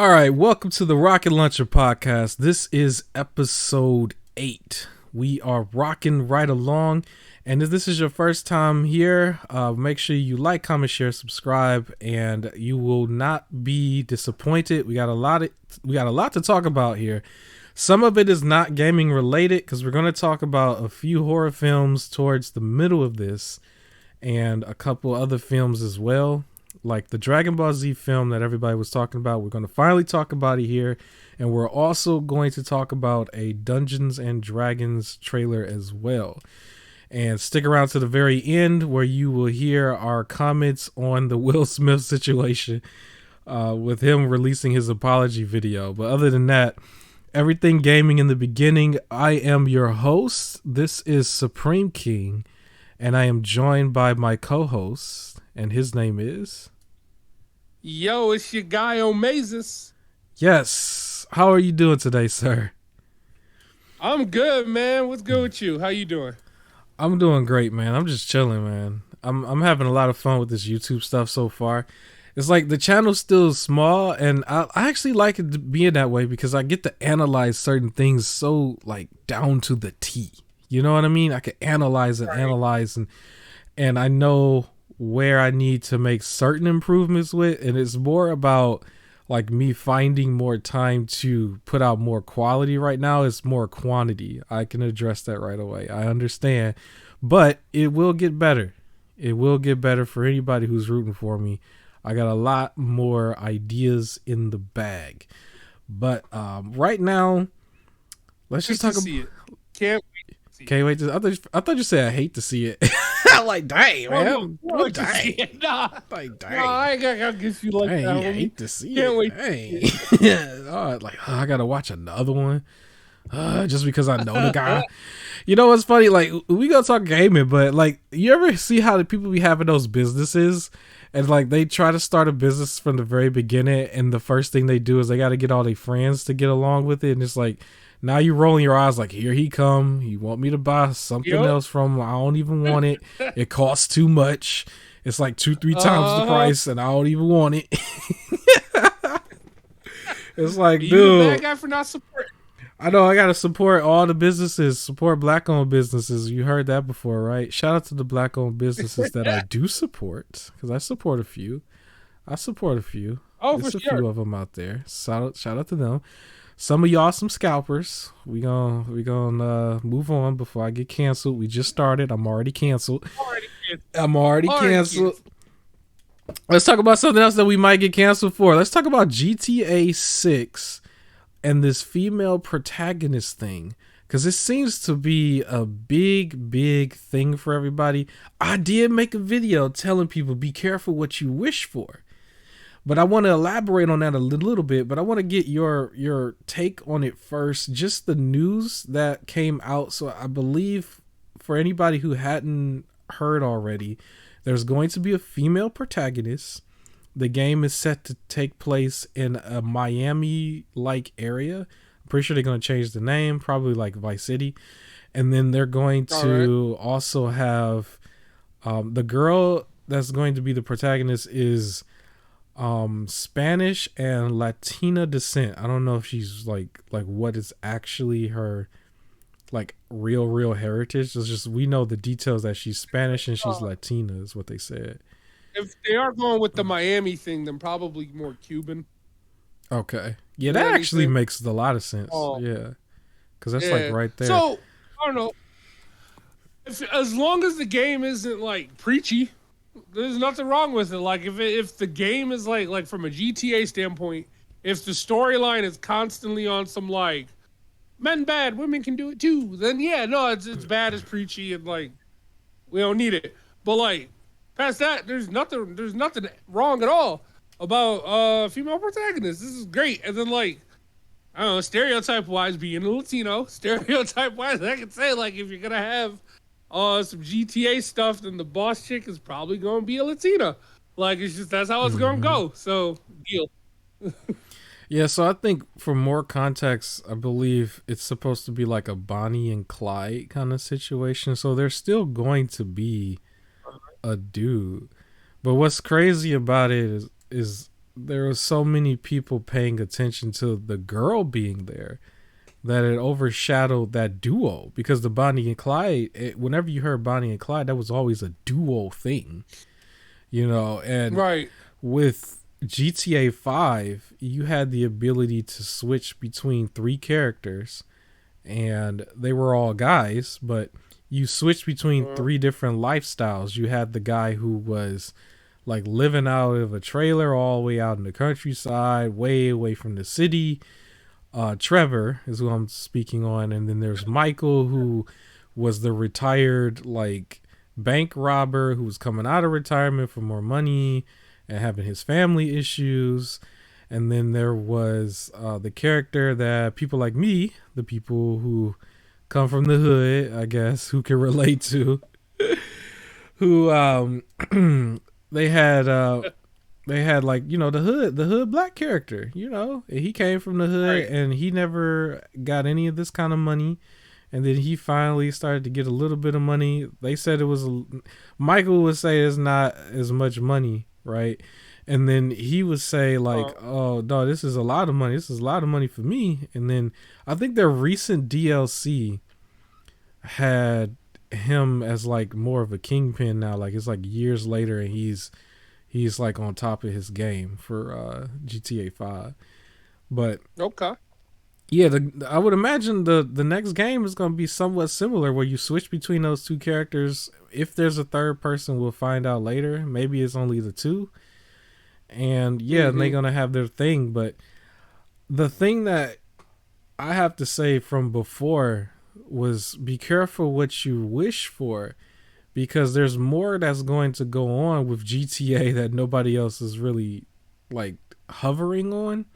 All right, welcome to the Rocket Launcher podcast. This is episode 8. We are rocking right along, and if this is your first time here, make sure you like, comment, share, subscribe, and you will not be disappointed. We got a lot to talk about here. Some of it is not gaming related because we're going to talk about a few horror films towards the middle of this, and a couple other films as well. Like the Dragon Ball Z film that everybody was talking about. We're going to finally talk about it here. And we're also going to talk about a Dungeons and Dragons trailer as well. And stick around to the very end where you will hear our comments on the Will Smith situation with him releasing his apology video. But other than that, everything gaming in the beginning. I am your host. This is Supreme King. And I am joined by my co-host. And his name is... Yo, it's your guy Omazus. Yes. How are you doing today, sir? I'm good, man. What's good with you? How you doing? I'm doing great, man. I'm just chilling, man. I'm having a lot of fun with this YouTube stuff so far. It's like the channel's still small, and I actually like it being that way because I get to analyze certain things so like down to the T. You know what I mean? I can analyze and I know where I need to make certain improvements with, and it's more about like me finding more time to put out more quality. Right now it's more quantity. I can address that right away. I understand, but it will get better. It will get better for anybody who's rooting for me. I got a lot more ideas in the bag, but right now let's just talk about it. Can't wait. Can't wait to. I thought you said I hate to see it. I'm like, dang, man. Dang. Nah. Like, dang. No, I ain't gonna get you like dang, that. I hate to see Can't it. wait. Dang. I gotta watch another one. Just because I know the guy. You know what's funny? Like, we gonna talk gaming, but like, you ever see how the people be having those businesses? And like, they try to start a business from the very beginning, and the first thing they do is they gotta get all their friends to get along with it, and it's like, now you rolling your eyes like, here he come. He want me to buy something else from him. I don't even want it. It costs too much. It's like 2-3 times the price, and I don't even want it. It's like, you dude, the bad guy for not supporting. I know I gotta support all the businesses, support black-owned businesses. You heard that before, right? Shout out to the black-owned businesses that I do support, because I support a few. Oh, there's for a sure. few of them out there. Shout out to them. Some of y'all some scalpers. We gonna move on before I get canceled. We just started. I'm already canceled. I'm already canceled. Let's talk about something else that we might get canceled for. Let's talk about GTA 6 and this female protagonist thing, because it seems to be a big thing for everybody. I did make a video telling people be careful what you wish for. But I want to elaborate on that a little bit, but I want to get your take on it first. Just the news that came out. So I believe for anybody who hadn't heard already, there's going to be a female protagonist. The game is set to take place in a Miami-like area. I'm pretty sure they're going to change the name, probably like Vice City. And then they're going to also have the girl that's going to be the protagonist is Spanish and Latina descent. I don't know if she's like what is actually her like real heritage. It's just we know the details that she's Spanish and she's Latina is what they said. If they are going with the Miami thing, then probably more Cuban. Okay, yeah, that actually makes a lot of sense. Yeah, because that's like right there. So I don't know. As long as the game isn't like preachy, there's nothing wrong with it. Like if the game is like from a GTA standpoint, if the storyline is constantly on some like men bad, women can do it too, then yeah, no, it's bad, it's preachy, and like we don't need it. But like past that, there's nothing wrong at all about female protagonists. This is great. And then like I don't know, stereotype wise, being a Latino, stereotype wise, I could say like if you're gonna have some GTA stuff, then the boss chick is probably gonna be a Latina. Like it's just that's how it's gonna go. So deal. Yeah, so I think for more context, I believe it's supposed to be like a Bonnie and Clyde kind of situation. So there's still going to be a dude. But what's crazy about it is there were so many people paying attention to the girl being there that it overshadowed that duo, because the Bonnie and Clyde, whenever you heard Bonnie and Clyde, that was always a duo thing, and Right. with GTA 5, you had the ability to switch between 3 characters, and they were all guys, but you switched between 3 different lifestyles. You had the guy who was like living out of a trailer all the way out in the countryside, way away from the city. Trevor is who I'm speaking on, and then there's Michael, who was the retired like bank robber who was coming out of retirement for more money and having his family issues. And then there was the character that people like me, the people who come from the hood, I guess, who can relate to, who they had like, the hood black character, he came from the hood, Right. and he never got any of this kind of money. And then he finally started to get a little bit of money. They said Michael would say it's not as much money, right? And then he would say like, oh no, this is a lot of money. This is a lot of money for me. And then I think their recent DLC had him as like more of a kingpin now. Like it's like years later, and he's like on top of his game for GTA 5. But Okay. yeah, I would imagine the next game is going to be somewhat similar, where you switch between those 2 characters. If there's a third person, we'll find out later. Maybe it's only the 2. And yeah, and they're going to have their thing. But the thing that I have to say from before was, be careful what you wish for, because there's more that's going to go on with GTA that nobody else is really like hovering on.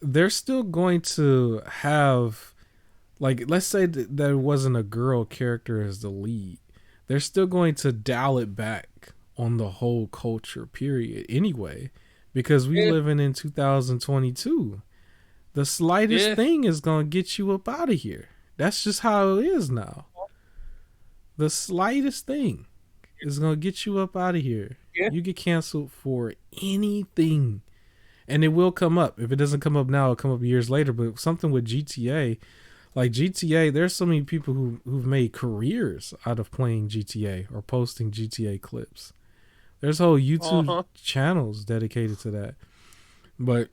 They're still going to have, like, let's say that there wasn't a girl character as the lead. They're still going to dial it back on the whole culture, period, anyway, because we living in 2022. The slightest thing is going to get you up out of here. That's just how it is now. The slightest thing is going to get you up out of here. Yeah. You get canceled for anything. And it will come up. If it doesn't come up now, it'll come up years later. But something with GTA, like GTA, there's so many people who've made careers out of playing GTA or posting GTA clips. There's whole YouTube channels dedicated to that. But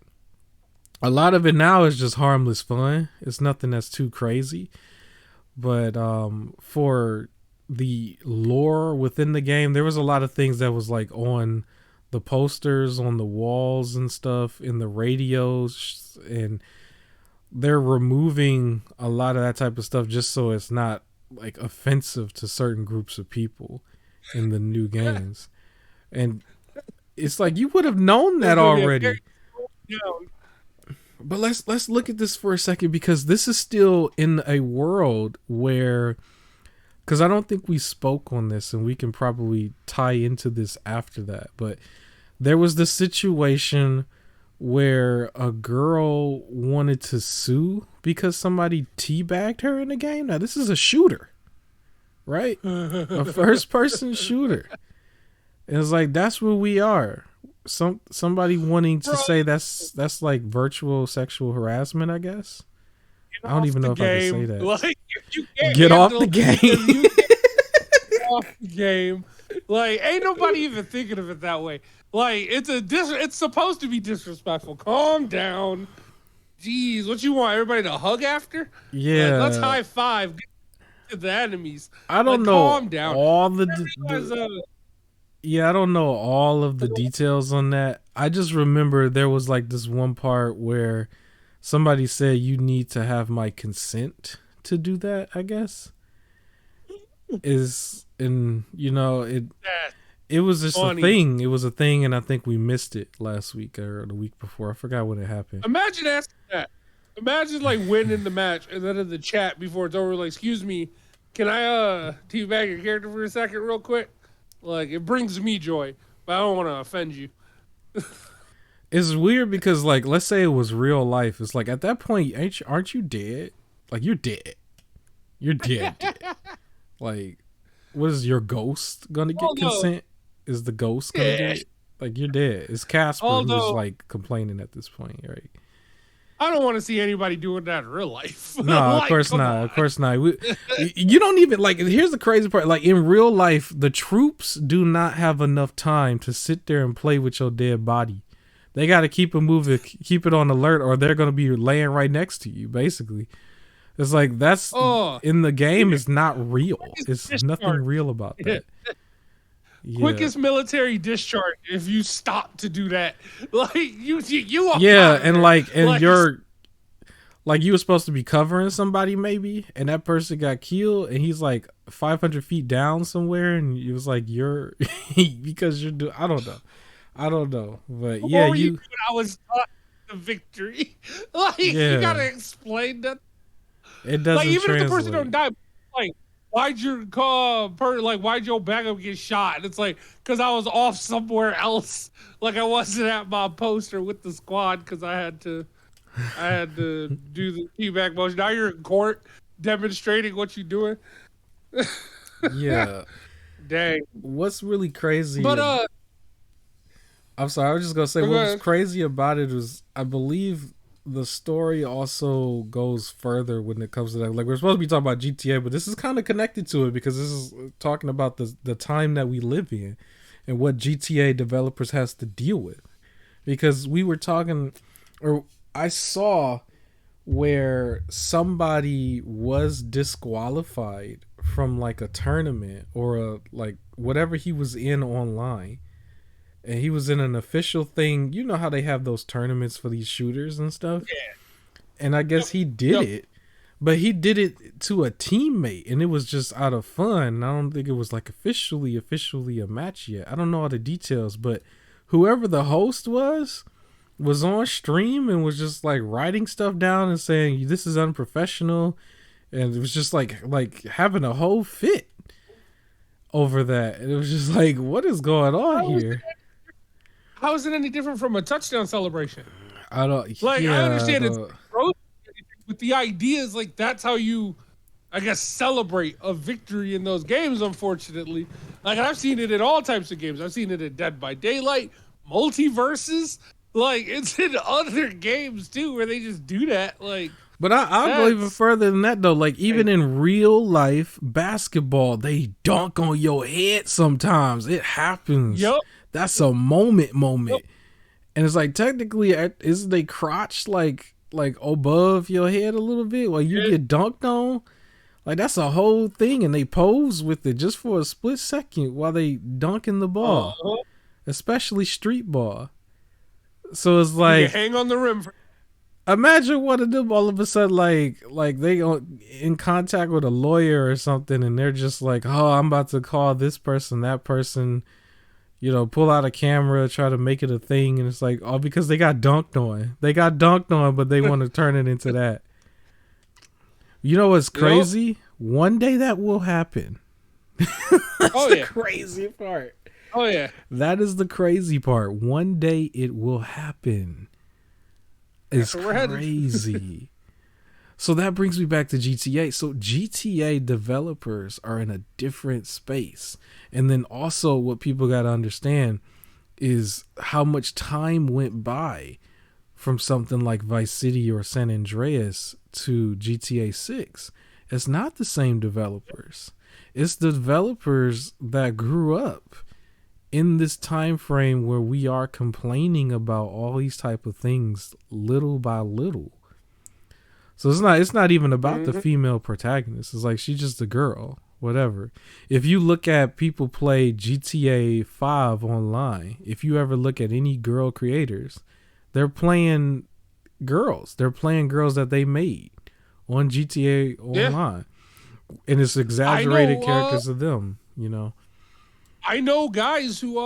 a lot of it now is just harmless fun. It's nothing that's too crazy. But for the lore within the game, there was a lot of things that was like on the posters, on the walls and stuff, in the radios, and they're removing a lot of that type of stuff just so it's not like offensive to certain groups of people in the new games. And it's like, you would have known that already. But let's look at this for a second, because this is still in a world where, because I don't think we spoke on this, and we can probably tie into this after that, but there was the situation where a girl wanted to sue because somebody teabagged her in the game. Now, this is a shooter, right? A first-person shooter. And it's like, that's where we are. Somebody wanting to say that's like virtual sexual harassment, I guess. I don't even know if I can say that. Like, get off the game. Get off the game. Like, ain't nobody even thinking of it that way. Like, it's supposed to be disrespectful. Calm down. Jeez, what you want? Everybody to hug after? Yeah. Like, let's high five to the enemies. I don't know. Calm down. Yeah, I don't know all of the details on that. I just remember there was like this one part where somebody said, you need to have my consent to do that, I guess. It was just funny. A thing. It was a thing, and I think we missed it last week or the week before. I forgot when it happened. Imagine asking that. Imagine like winning the match, and then in the chat before it's over, like, excuse me, can I teabag your character for a second real quick? Like, it brings me joy, but I don't want to offend you. It's weird because, like, let's say it was real life. It's like, at that point, aren't you dead? Like, you're dead. You're dead. Like, what is your ghost gonna get consent? Is the ghost gonna get it? Like you're dead. It's Casper who's Although like complaining at this point, right? I don't want to see anybody doing that in real life. No, like, of course come not. on. Of course not. You don't even like. Here's the crazy part. Like in real life, the troops do not have enough time to sit there and play with your dead body. They got to keep it moving, keep it on alert, or they're gonna be laying right next to you. Basically, it's like that's in the game. It's not real. It's nothing real about that. Yeah. Quickest military discharge if you stop to do that. Like you are. Yeah, and you're like you were supposed to be covering somebody maybe, and that person got killed, and he's like 500 feet down somewhere, and it was like you're because you're doing. I don't know, but yeah, I was taught the victory. Like you gotta explain that. It doesn't like even translate. if the person don't die, like why'd your why'd your backup get shot? And it's like because I was off somewhere else. Like I wasn't at my poster with the squad because I had to do the feedback motion. Now you're in court demonstrating what you're doing. Yeah. Dang. What's really crazy? But I'm sorry. I was just gonna say what was crazy about it was I believe the story also goes further when it comes to that. Like we're supposed to be talking about GTA, but this is kind of connected to it because this is talking about the time that we live in and what GTA developers has to deal with. Because we were talking, or I saw where somebody was disqualified from like a tournament or like whatever he was in online. And he was in an official thing. You know how they have those tournaments for these shooters and stuff? Yeah. And I guess he did it. But he did it to a teammate. And it was just out of fun. I don't think it was like officially a match yet. I don't know all the details. But whoever the host was on stream and was just like writing stuff down and saying, this is unprofessional. And it was just like having a whole fit over that. And it was just like, what is going on here? How is it any different from a touchdown celebration? I don't like. I understand it's gross, but the idea is like that's how you, I guess, celebrate a victory in those games. Unfortunately, like I've seen it in all types of games. I've seen it in Dead by Daylight, multiverses. Like it's in other games too, where they just do that. Like, but I'll go even further than that though. Like even in real life basketball, they dunk on your head sometimes. It happens. Yep. That's a moment. Yep. And it's like technically isn't they crotch like above your head a little bit while you get dunked on? Like that's a whole thing, and they pose with it just for a split second while they dunking the ball. Especially street ball. So it's like you hang on the rim imagine one of them all of a sudden like they in contact with a lawyer or something, and they're just like, oh, I'm about to call this person, that person, you know, pull out a camera, try to make it a thing, and it's like, oh, because they got dunked on, but they want to turn it into that. You know what's crazy? One day that will happen. That's the crazy part. Oh yeah, that is the crazy part. One day it will happen. It's crazy. So that brings me back to GTA. So GTA developers are in a different space. And then also what people got to understand is how much time went by from something like Vice City or San Andreas to GTA 6. It's not the same developers. It's the developers that grew up in this time frame where we are complaining about all these type of things little by little. So it's not even about the female protagonist. It's like she's just a girl, whatever. If you look at people play GTA 5 online, if you ever look at any girl creators, they're playing girls. They're playing girls that they made on GTA online. And it's exaggerated characters of them, you know. I know guys who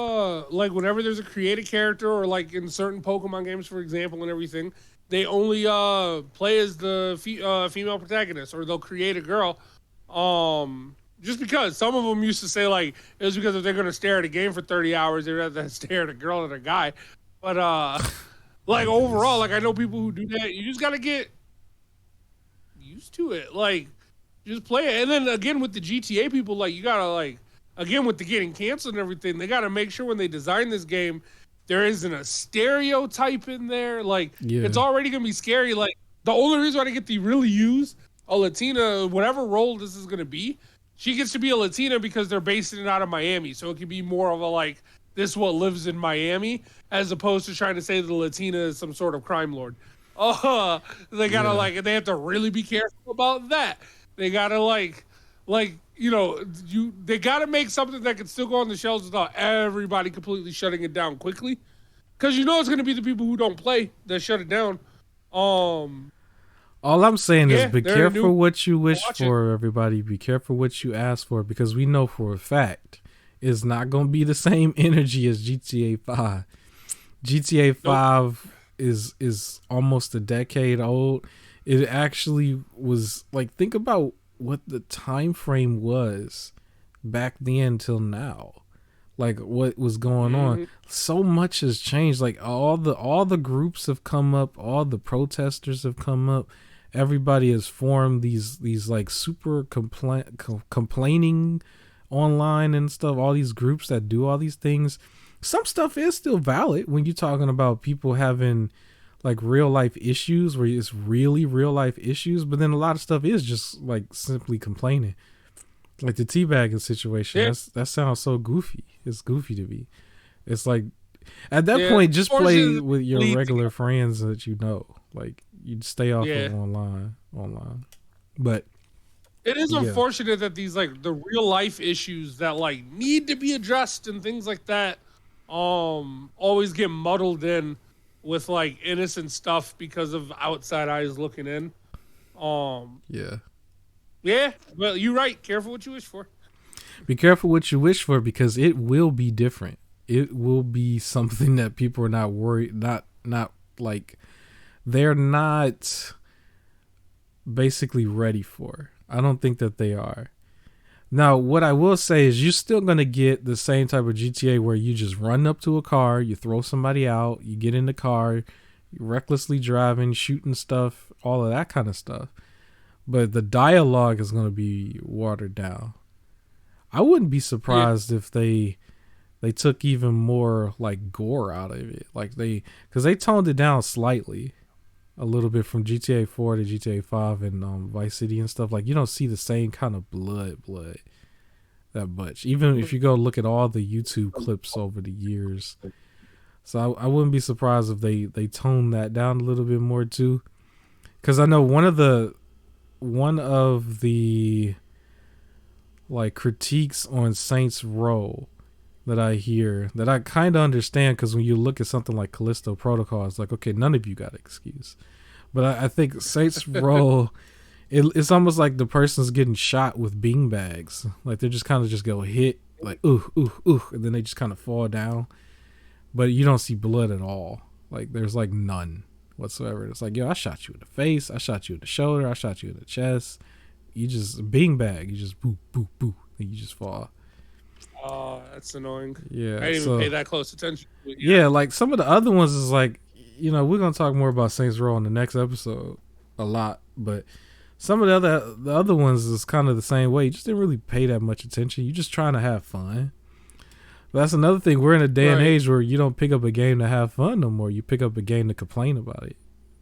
like whenever there's a created character or like in certain Pokemon games, for example, and everything, they only play as the female protagonist, or they'll create a girl. Just because some of them used to say like it was because if they're gonna stare at a game for 30 hours, they'd rather stare at a girl than a guy. But like overall, like I know people who do that. You just gotta get used to it. Like just play it. And then again with the GTA people, like you gotta like again with the getting canceled and everything, they gotta make sure when they design this game There isn't a stereotype in there. Like, Yeah. it's already gonna be scary. Like, the only reason why they get to really use a Latina, whatever role this is gonna be, she gets to be a Latina because they're basing it out of Miami, so it can be more of a like, this what lives in Miami, as opposed to trying to say the Latina is some sort of crime lord. They gotta like, they have to really be careful about that. They gotta like they gotta make something that can still go on the shelves without everybody completely shutting it down quickly, because it's gonna be the people who don't play that shut it down. All I'm saying is be careful what you wish for, everybody. Be careful what you ask for, because we know for a fact it's not going to be the same energy as GTA 5. GTA 5 is almost a decade old. It actually was like, think about what the time frame was back then till now. Like what was going on. So much has changed. Like all the groups have come up, all the protesters have come up. Everybody has formed these like super complaining online and stuff. All these groups that do all these things. Some stuff is still valid when you're talking about people having like real life issues, where it's really real life issues. But then a lot of stuff is just like simply complaining, like the teabagging situation. Yeah. That sounds so goofy. It's goofy to me. It's like at that point, just play with your regular friends that you know. Like, you'd stay off of online. But it is unfortunate that these like the real life issues that like need to be addressed and things like that always get muddled in with like innocent stuff because of outside eyes looking in. Yeah, well, you're right. Careful what you wish for. Be careful what you wish for, because it will be different. It will be something that people are not worried, not like they're not basically ready for. I don't think that they are. Now, what I will say is you're still going to get the same type of GTA where you just run up to a car, you throw somebody out, you get in the car, you're recklessly driving, shooting stuff, all of that kind of stuff. But the dialogue is going to be watered down. I wouldn't be surprised if they took even more like gore out of it. Like because they toned it down slightly a little bit from GTA 4 to GTA 5 and Vice City and stuff. Like, you don't see the same kind of blood that much. Even if you go look at all the YouTube clips over the years. So I wouldn't be surprised if they toned that down a little bit more too. Because I know one of the like critiques on Saints Row that I hear, that I kind of understand, because when you look at something like Callisto Protocol, it's like, okay, none of you got an excuse. But I think Saints Row, it's almost like the person's getting shot with beanbags. Like they're just kind of just go hit, like ooh, and then they just kind of fall down. But you don't see blood at all. Like there's like none whatsoever. It's like, yo, I shot you in the face, I shot you in the shoulder, I shot you in the chest. You just beanbag, you just boo, boo, boo, and you just fall. Oh, that's annoying. Yeah, I didn't even pay that close attention to it. Yeah, like some of the other ones is like, we're gonna talk more about Saints Row in the next episode a lot, but some of the other ones is kind of the same way. You just didn't really pay that much attention. You're just trying to have fun. But that's another thing. We're in a day and age where you don't pick up a game to have fun no more. You pick up a game to complain about it.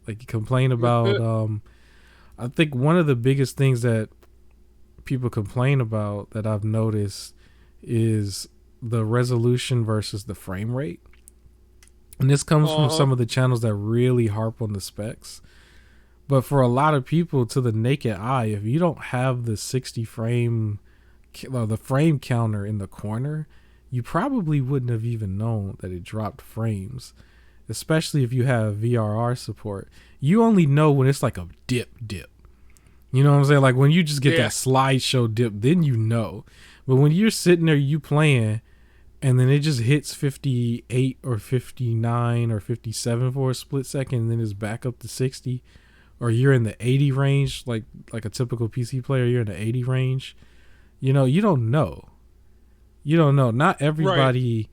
Like you complain about. I think one of the biggest things that people complain about that I've noticed is the resolution versus the frame rate. And this comes from some of the channels that really harp on the specs. But for a lot of people, to the naked eye, if you don't have the 60 frame, the frame counter in the corner, you probably wouldn't have even known that it dropped frames. Especially if you have VRR support. You only know when it's like a dip. You know what I'm saying? Like when you just get that slideshow dip, then you know. But when you're sitting there, you playing, and then it just hits 58 or 59 or 57 for a split second, and then it's back up to 60, or you're in the 80 range, like a typical PC player, you're in the 80 range. You don't know. Not everybody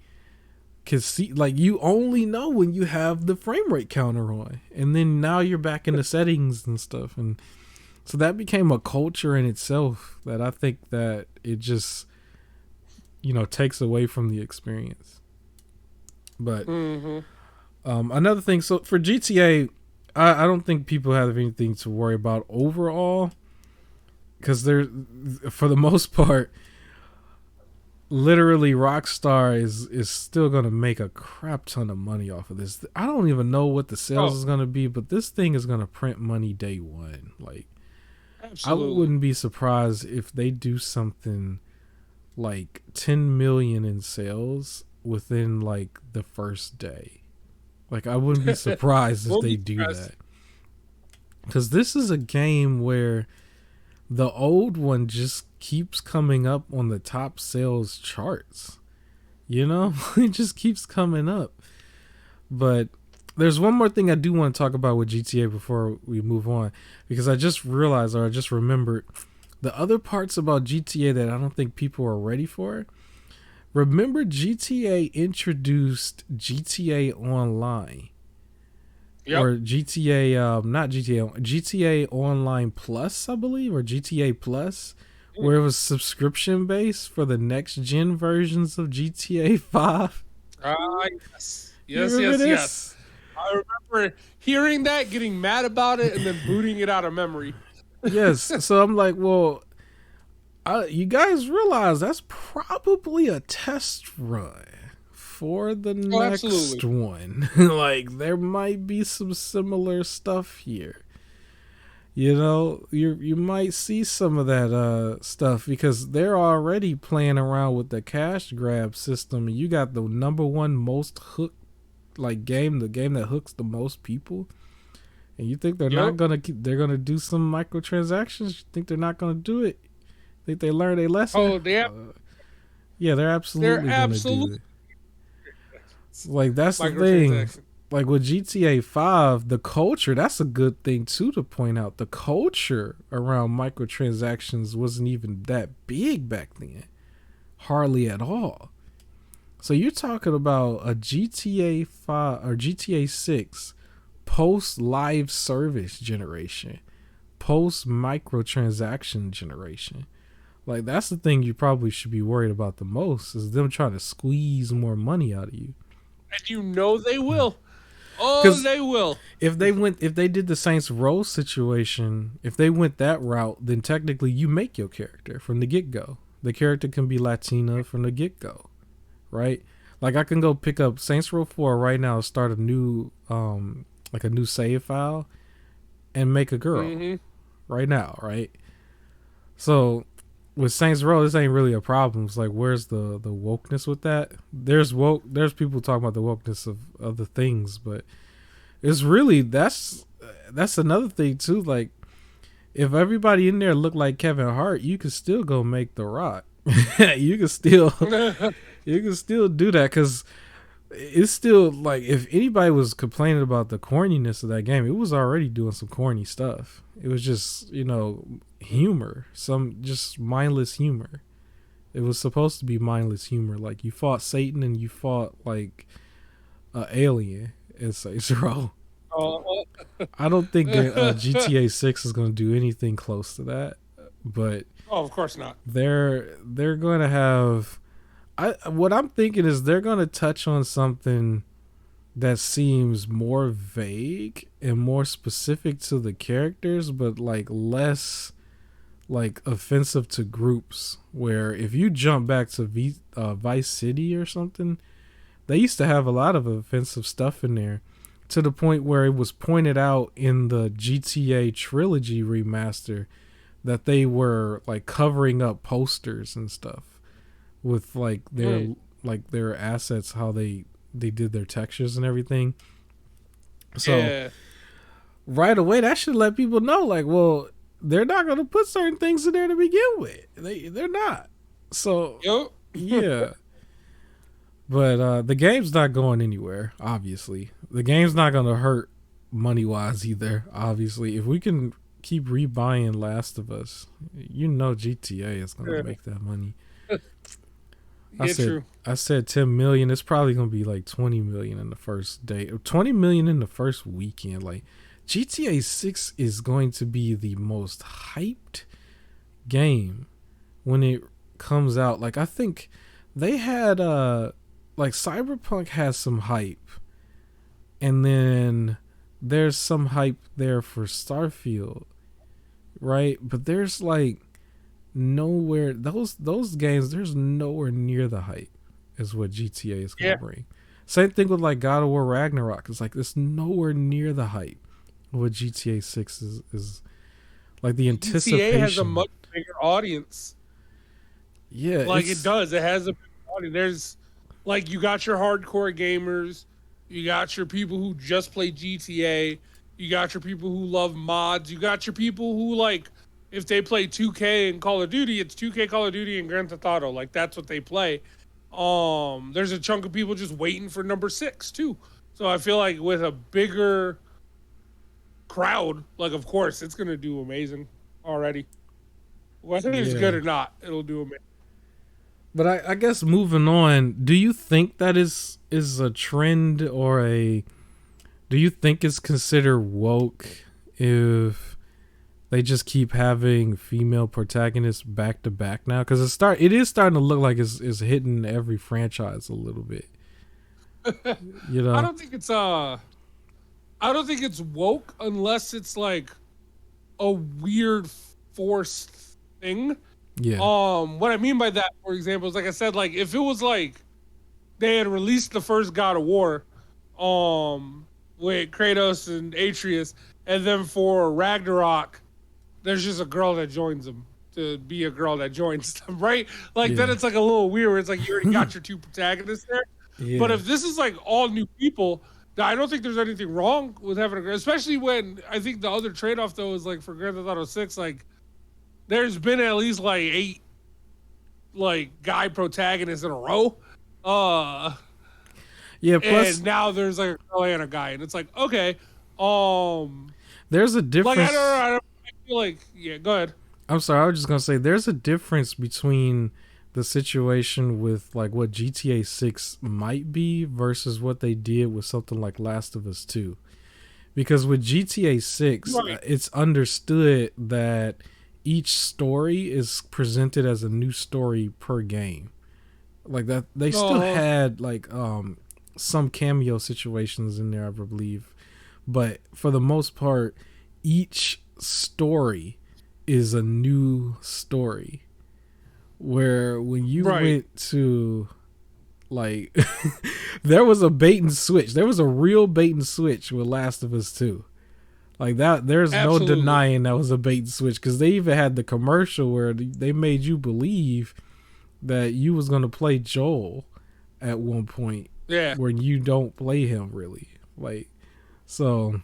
can see. Like you only know when you have the frame rate counter on, and then now you're back in the settings and stuff, and so that became a culture in itself that I think that it just takes away from the experience. But another thing, so for GTA, I don't think people have anything to worry about overall, because they're, for the most part, literally Rockstar is still gonna make a crap ton of money off of this. I don't even know what the sales is gonna be, but this thing is gonna print money day one. Like, absolutely. I wouldn't be surprised if they do something like 10 million in sales within like the first day. Like, I wouldn't be surprised if they do that, because this is a game where the old one just keeps coming up on the top sales charts. You know, it just keeps coming up. But there's one more thing I do want to talk about with GTA before we move on, because I just realized, or I just remembered, the other parts about GTA that I don't think people are ready for. Remember, GTA introduced GTA Online. Yep. Or GTA, not GTA, GTA Online Plus, I believe, or GTA Plus, where it was subscription based for the next gen versions of GTA 5. Yes. Yes. I remember hearing that, getting mad about it, and then booting it out of memory. Yes. So I'm like, well, you guys realize that's probably a test run for the next one. Like, there might be some similar stuff here. You know, you might see some of that stuff, because they're already playing around with the cash grab system, and you got the number one most hooked game, the game that hooks the most people. And you think they're not gonna they're gonna do some microtransactions? You think they're not gonna do it? Think they learned a lesson? Oh, yeah, they're absolutely gonna do it. Like, that's the thing. Like, with GTA 5, the culture, that's a good thing too to point out. The culture around microtransactions wasn't even that big back then. Hardly at all. So you're talking about a GTA 5 or GTA 6 post live service generation, post microtransaction generation. Like, that's the thing you probably should be worried about the most, is them trying to squeeze more money out of you. And you know they will. Oh, they will. If they did the Saints Row situation, if they went that route, then technically you make your character from the get-go. The character can be Latina from the get-go, right? Like, I can go pick up Saints Row 4 right now, start a new like a new save file, and make a girl right now, right? So with Saints Row, this ain't really a problem. It's like, where's the wokeness with that? There's people talking about the wokeness of other things, but it's really, that's another thing too. Like, if everybody in there looked like Kevin Hart, you could still go make The Rock. you can still do that, because it's still, like, if anybody was complaining about the corniness of that game, it was already doing some corny stuff. It was just, you know, humor, some just mindless humor. It was supposed to be mindless humor. Like, you fought Satan and you fought like an alien in Saints Row. I don't think GTA 6 is going to do anything close to that, but of course not. They're going to have, what I'm thinking is they're going to touch on something that seems more vague and more specific to the characters, but like less like offensive to groups. Where if you jump back to Vice City or something, they used to have a lot of offensive stuff in there, to the point where it was pointed out in the GTA trilogy remaster that they were like covering up posters and stuff with like their assets, how they did their textures and everything. So right away, that should let people know, like, well, they're not going to put certain things in there to begin with. They're not. So yeah. But the game's not going anywhere, obviously. The game's not going to hurt money-wise either, obviously. If we can keep rebuying Last of Us, you know GTA is going to make that money. I said 10 million. It's probably going to be like 20 million in the first day. 20 million in the first weekend. Like, GTA 6 is going to be the most hyped game when it comes out. Like, I think they had like Cyberpunk has some hype, and then there's some hype there for Starfield, right? But there's like nowhere those games. There's nowhere near the hype as what GTA is gonna bring. Same thing with like God of War Ragnarok. It's like it's nowhere near the hype of what GTA 6 is like the anticipation. GTA has a much bigger audience. Yeah, like it does. It has a big audience. There's like you got your hardcore gamers, you got your people who just play GTA, you got your people who love mods, you got your people who like if they play 2K and Call of Duty, it's 2K, Call of Duty, and Grand Theft Auto. Like that's what they play. There's a chunk of people just waiting for number 6 too. So I feel like with a bigger crowd, like of course it's gonna do amazing already. Whether it's good or not, it'll do amazing. But I guess moving on, do you think that is a trend or do you think it's considered woke if they just keep having female protagonists back to back now? Because it is starting to look like it's hitting every franchise a little bit. You know, I don't think it's woke unless it's like a weird forced thing. Yeah. What I mean by that, for example, is like I said, like if it was like they had released the first God of War, with Kratos and Atreus, and then for Ragnarok, there's just a girl that joins them to be a girl that joins them, right? Like then it's like a little weird. Where it's like you already got your two protagonists there. Yeah. But if this is like all new people, I don't think there's anything wrong with having a girl, especially when I think the other trade-off though is like for Grand Theft Auto 6, like there's been at least like 8 like guy protagonists in a row. Yeah, plus and now there's like a girl and a guy, and it's like okay, there's a difference. Like I feel like go ahead. I'm sorry, I was just gonna say there's a difference between the situation with like what GTA 6 might be versus what they did with something like Last of Us 2. Because with GTA 6, it's understood that each story is presented as a new story per game. Like that, they still had like some cameo situations in there, I believe, but for the most part, each story is a new story. Where when you went to like there was a bait and switch. There was a real bait and switch with Last of Us 2. Like that, there's no denying that was a bait and switch, because they even had the commercial where they made you believe that you was gonna play Joel at one point. Yeah. When you don't play him really. Like so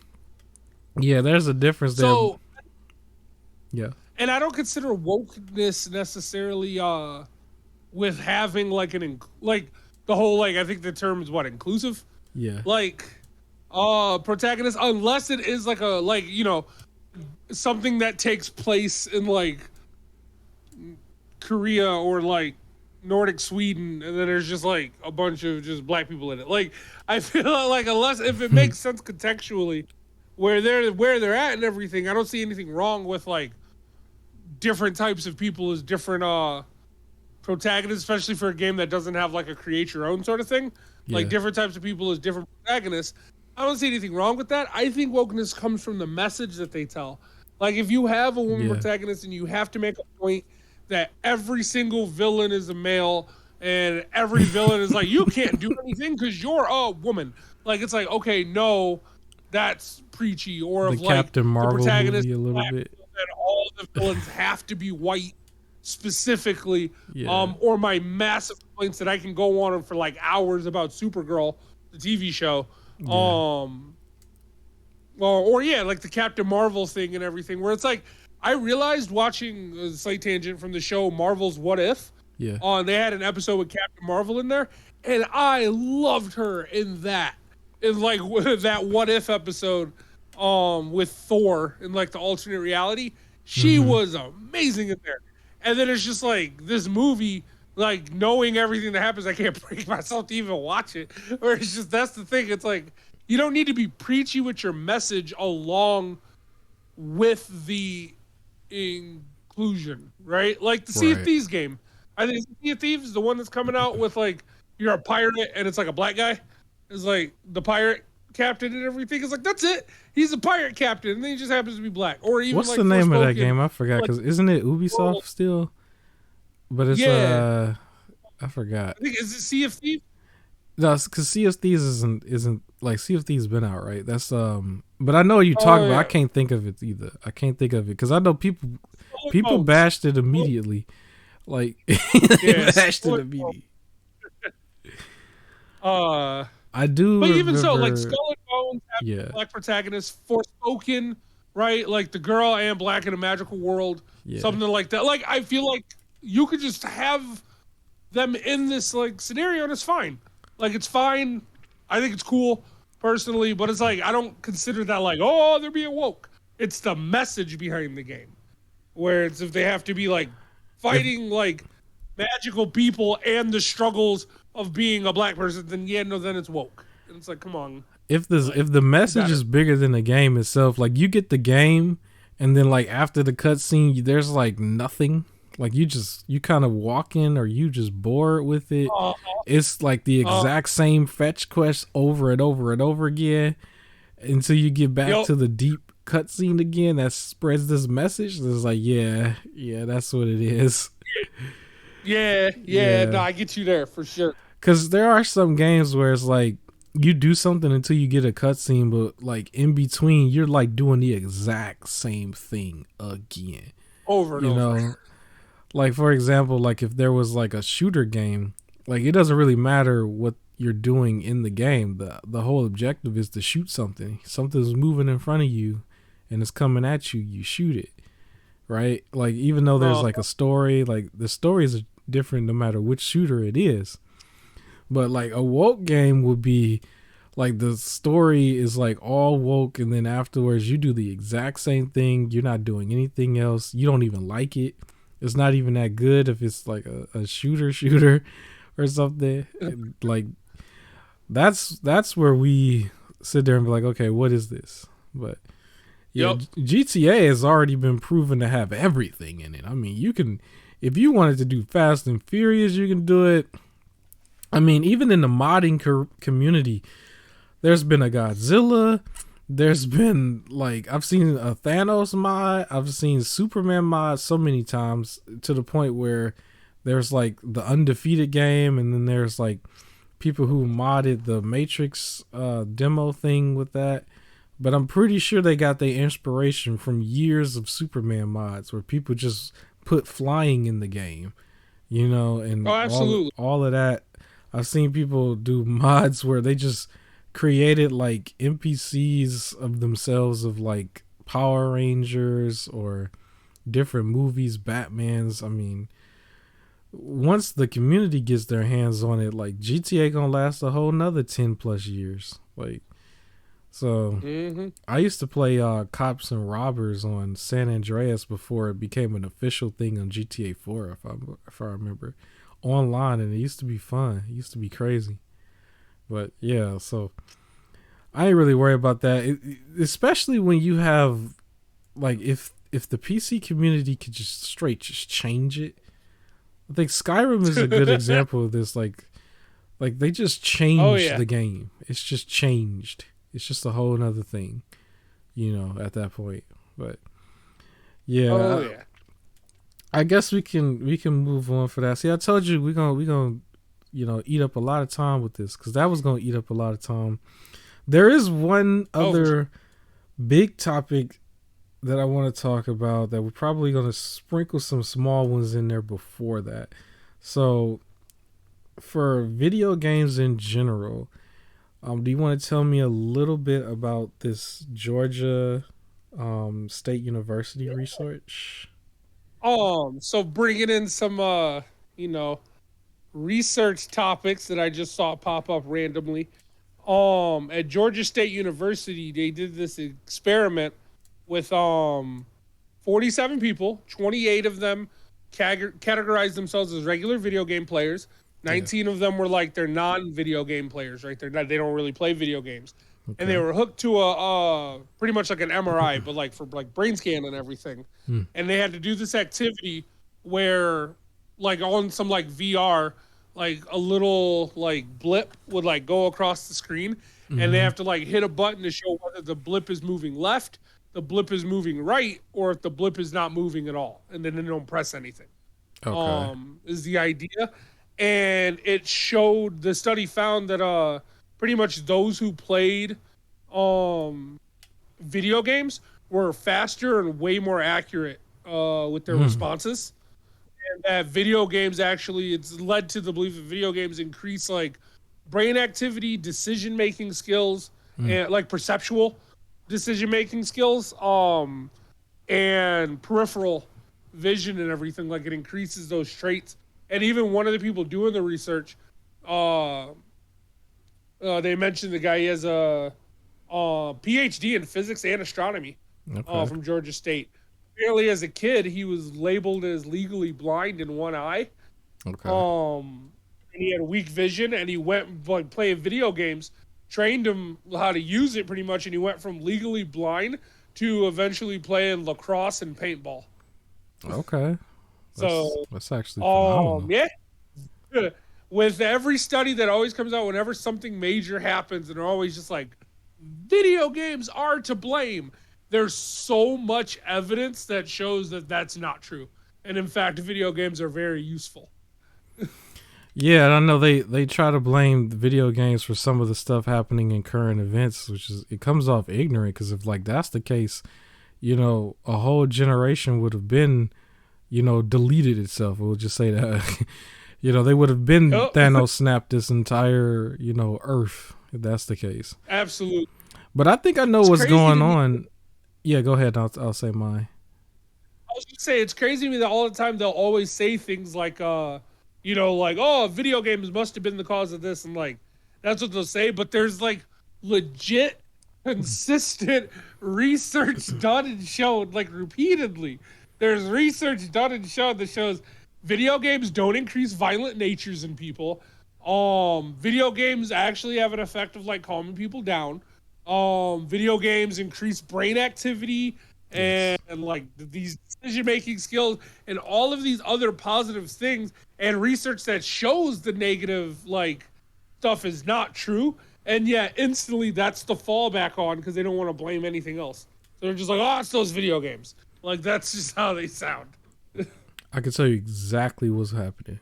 yeah, there's a difference there. So yeah. And I don't consider wokeness necessarily with having like like the whole like I think the term is what, inclusive? Yeah. Like protagonist, unless it is like a like, you know, something that takes place in like Korea or like Nordic Sweden, and then there's just like a bunch of just black people in it. Like I feel like unless if it makes sense contextually where they're at and everything, I don't see anything wrong with like different types of people as different protagonists, especially for a game that doesn't have like a create your own sort of thing. Yeah. Like different types of people as different protagonists. I don't see anything wrong with that. I think wokeness comes from the message that they tell. Like if you have a woman protagonist and you have to make a point that every single villain is a male and every villain is like, you can't do anything because you're a woman. Like it's like, okay, no, that's preachy. Or the of like Captain Marvel the protagonist movie a little bit. And all the villains have to be white specifically. Or my massive complaints that I can go on for like hours about Supergirl, the TV show. Like the Captain Marvel thing and everything, where it's like I realized watching a slight tangent from the show Marvel's What If. They had an episode with Captain Marvel in there, and I loved her in that. In like that What If episode with Thor in like the alternate reality. She was amazing in there. And then it's just like this movie, like knowing everything that happens, I can't bring myself to even watch it. Or it's just, that's the thing. It's like, you don't need to be preachy with your message along with the inclusion, right? Like the Sea of Thieves game. I think Sea of Thieves is the one that's coming out with like you're a pirate and it's like a black guy. It's like the pirate captain and everything. It's like that's it. He's a pirate captain, and then he just happens to be black. Or even what's like the name of that Forspoken, game? I forgot because isn't it Ubisoft still? But it's I forgot. I think is it Sea of Thieves? No, because Sea of Thieves isn't like Sea of Thieves been out, right? That's but I know what you talk about. I can't think of it either. I can't think of it because I know people bashed it immediately. Like bashed it immediately. I do, but remember, even so, like Skull and Bones have black protagonists. Forspoken, right? Like the girl and black in a magical world, something like that. Like I feel like you could just have them in this like scenario and it's fine. Like it's fine. I think it's cool personally, but it's like I don't consider that like they're being woke. It's the message behind the game, where it's if they have to be like fighting like magical people and the struggles of being a black person, then then it's woke. And it's like, come on. If the message is bigger than the game itself, like you get the game, and then like after the cutscene, there's like nothing. Like you kind of walk in, or you just bored with it. It's like the exact same fetch quest over and over and over again until you get back to the deep cutscene again. That spreads this message. It's like, that's what it is. No, I get you there for sure. Because there are some games where it's like you do something until you get a cutscene, but like in between, you're like doing the exact same thing again, over and over. Like for example, like if there was like a shooter game, like it doesn't really matter what you're doing in the game. The whole objective is to shoot something. Something's moving in front of you, and it's coming at you. You shoot it, right? Like even though there's like a story, like the story is different no matter which shooter it is. But like a woke game would be like the story is like all woke, and then afterwards you do the exact same thing. You're not doing anything else. You don't even like it. It's not even that good if it's like a shooter or something. Like that's where we sit there and be like, okay, what is this? But GTA has already been proven to have everything in it. I mean, you can, if you wanted to do Fast and Furious, you can do it. I mean, even in the modding community, there's been a Godzilla. There's been like, I've seen a Thanos mod. I've seen Superman mod so many times to the point where there's like the Undefeated game. And then there's like people who modded the Matrix demo thing with that. But I'm pretty sure they got their inspiration from years of Superman mods where people just put flying in the game, and absolutely. all of that. I've seen people do mods where they just created like NPCs of themselves of like Power Rangers or different movies, Batman's. I mean, once the community gets their hands on it, like GTA gonna last a whole nother 10 plus years. Like, so I used to play Cops and Robbers on San Andreas before it became an official thing on GTA 4, if I remember, online, and it used to be fun. It used to be crazy. But yeah, so I ain't really worried about that, especially when you have like if the PC community could just change it. I think Skyrim is a good example of this. Like they just changed the game. It's just changed. It's just a whole nother thing, at that point. But I guess we can move on for that. See, I told you we're gonna eat up a lot of time with this, because that was gonna eat up a lot of time. There is one other big topic that I want to talk about that we're probably gonna sprinkle some small ones in there before that. So for video games in general, do you want to tell me a little bit about this Georgia State University research? So bringing in some research topics that I just saw pop up randomly. At Georgia State University, they did this experiment with 47 people. 28 of them categorized themselves as regular video game players. 19 of them were like they're non-video game players, right? They don't really play video games. Okay. And they were hooked to a pretty much like an MRI, but like for like brain scan and everything. And they had to do this activity where, like on some like VR, like a little like blip would like go across the screen, and they have to like hit a button to show whether the blip is moving left, the blip is moving right, or if the blip is not moving at all, and then they don't press anything. Okay. Is the idea. And it showed, the study found that pretty much those who played um video games were faster and way more accurate with their responses. And that video games actually, it's led to the belief that video games increase like brain activity, decision making skills, and like perceptual decision making skills, and peripheral vision and everything. Like it increases those traits. And even one of the people doing the research, they mentioned the guy, he has a PhD in physics and astronomy from Georgia State. Apparently, as a kid, he was labeled as legally blind in one eye. Okay. And he had weak vision, and he went like playing video games, trained him how to use it pretty much, and he went from legally blind to eventually playing lacrosse and paintball. Okay. So that's actually phenomenal. yeah. With every study that always comes out whenever something major happens, and they're always just like, video games are to blame. There's so much evidence that shows that that's not true. And in fact, video games are very useful. Yeah, I know they try to blame the video games for some of the stuff happening in current events, which is, it comes off ignorant, because if like that's the case, you know, a whole generation would have been, you know, deleted itself. We'll just say that. You know, they would have been Thanos snapped this entire, you know, Earth, if that's the case. Absolutely. But I think I know what's going on. Yeah, go ahead. I'll say mine. I was going to say, it's crazy to me that all the time they'll always say things like, you know, like, oh, video games must have been the cause of this. And like, that's what they'll say. But there's like legit, consistent research done and shown, like repeatedly. There's research done and shown that shows video games don't increase violent natures in people. Video games actually have an effect of like calming people down. Video games increase brain activity and like these decision-making skills and all of these other positive things, and research that shows the negative like stuff is not true. And yet instantly that's the fallback on, because they don't want to blame anything else. So they're just like, oh, it's those video games. Like that's just how they sound. I can tell you exactly what's happening.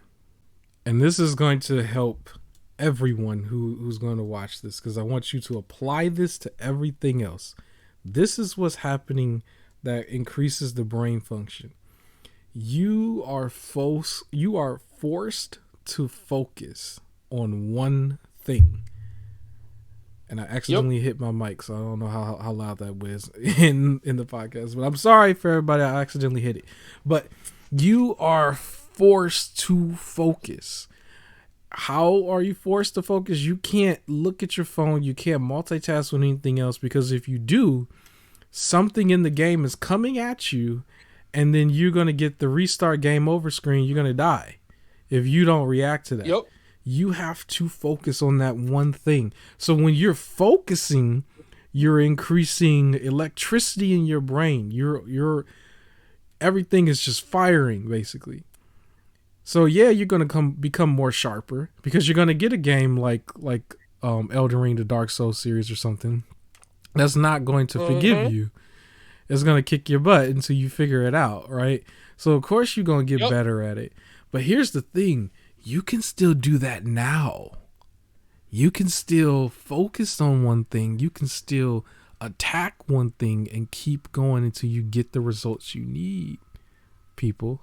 And this is going to help everyone who's going to watch this, because I want you to apply this to everything else. This is what's happening that increases the brain function. You are forced to focus on one thing. And I accidentally hit my mic, so I don't know how loud that was in the podcast. But I'm sorry for everybody, I accidentally hit it. But you are forced to focus. How are you forced to focus? You can't look at your phone. You can't multitask with anything else, because if you do, something in the game is coming at you, and then you're going to get the restart game over screen. You're going to die if you don't react to that. Yep. You have to focus on that one thing. So when you're focusing, you're increasing electricity in your brain. You're everything is just firing, basically. So yeah, you're gonna become more sharper, because you're gonna get a game like Elden Ring, the Dark Souls series or something that's not going to forgive you. It's gonna kick your butt until you figure it out, right? So of course you're gonna get better at it. But here's the thing: you can still do that now. You can still focus on one thing. You can still attack one thing and keep going until you get the results you need, people.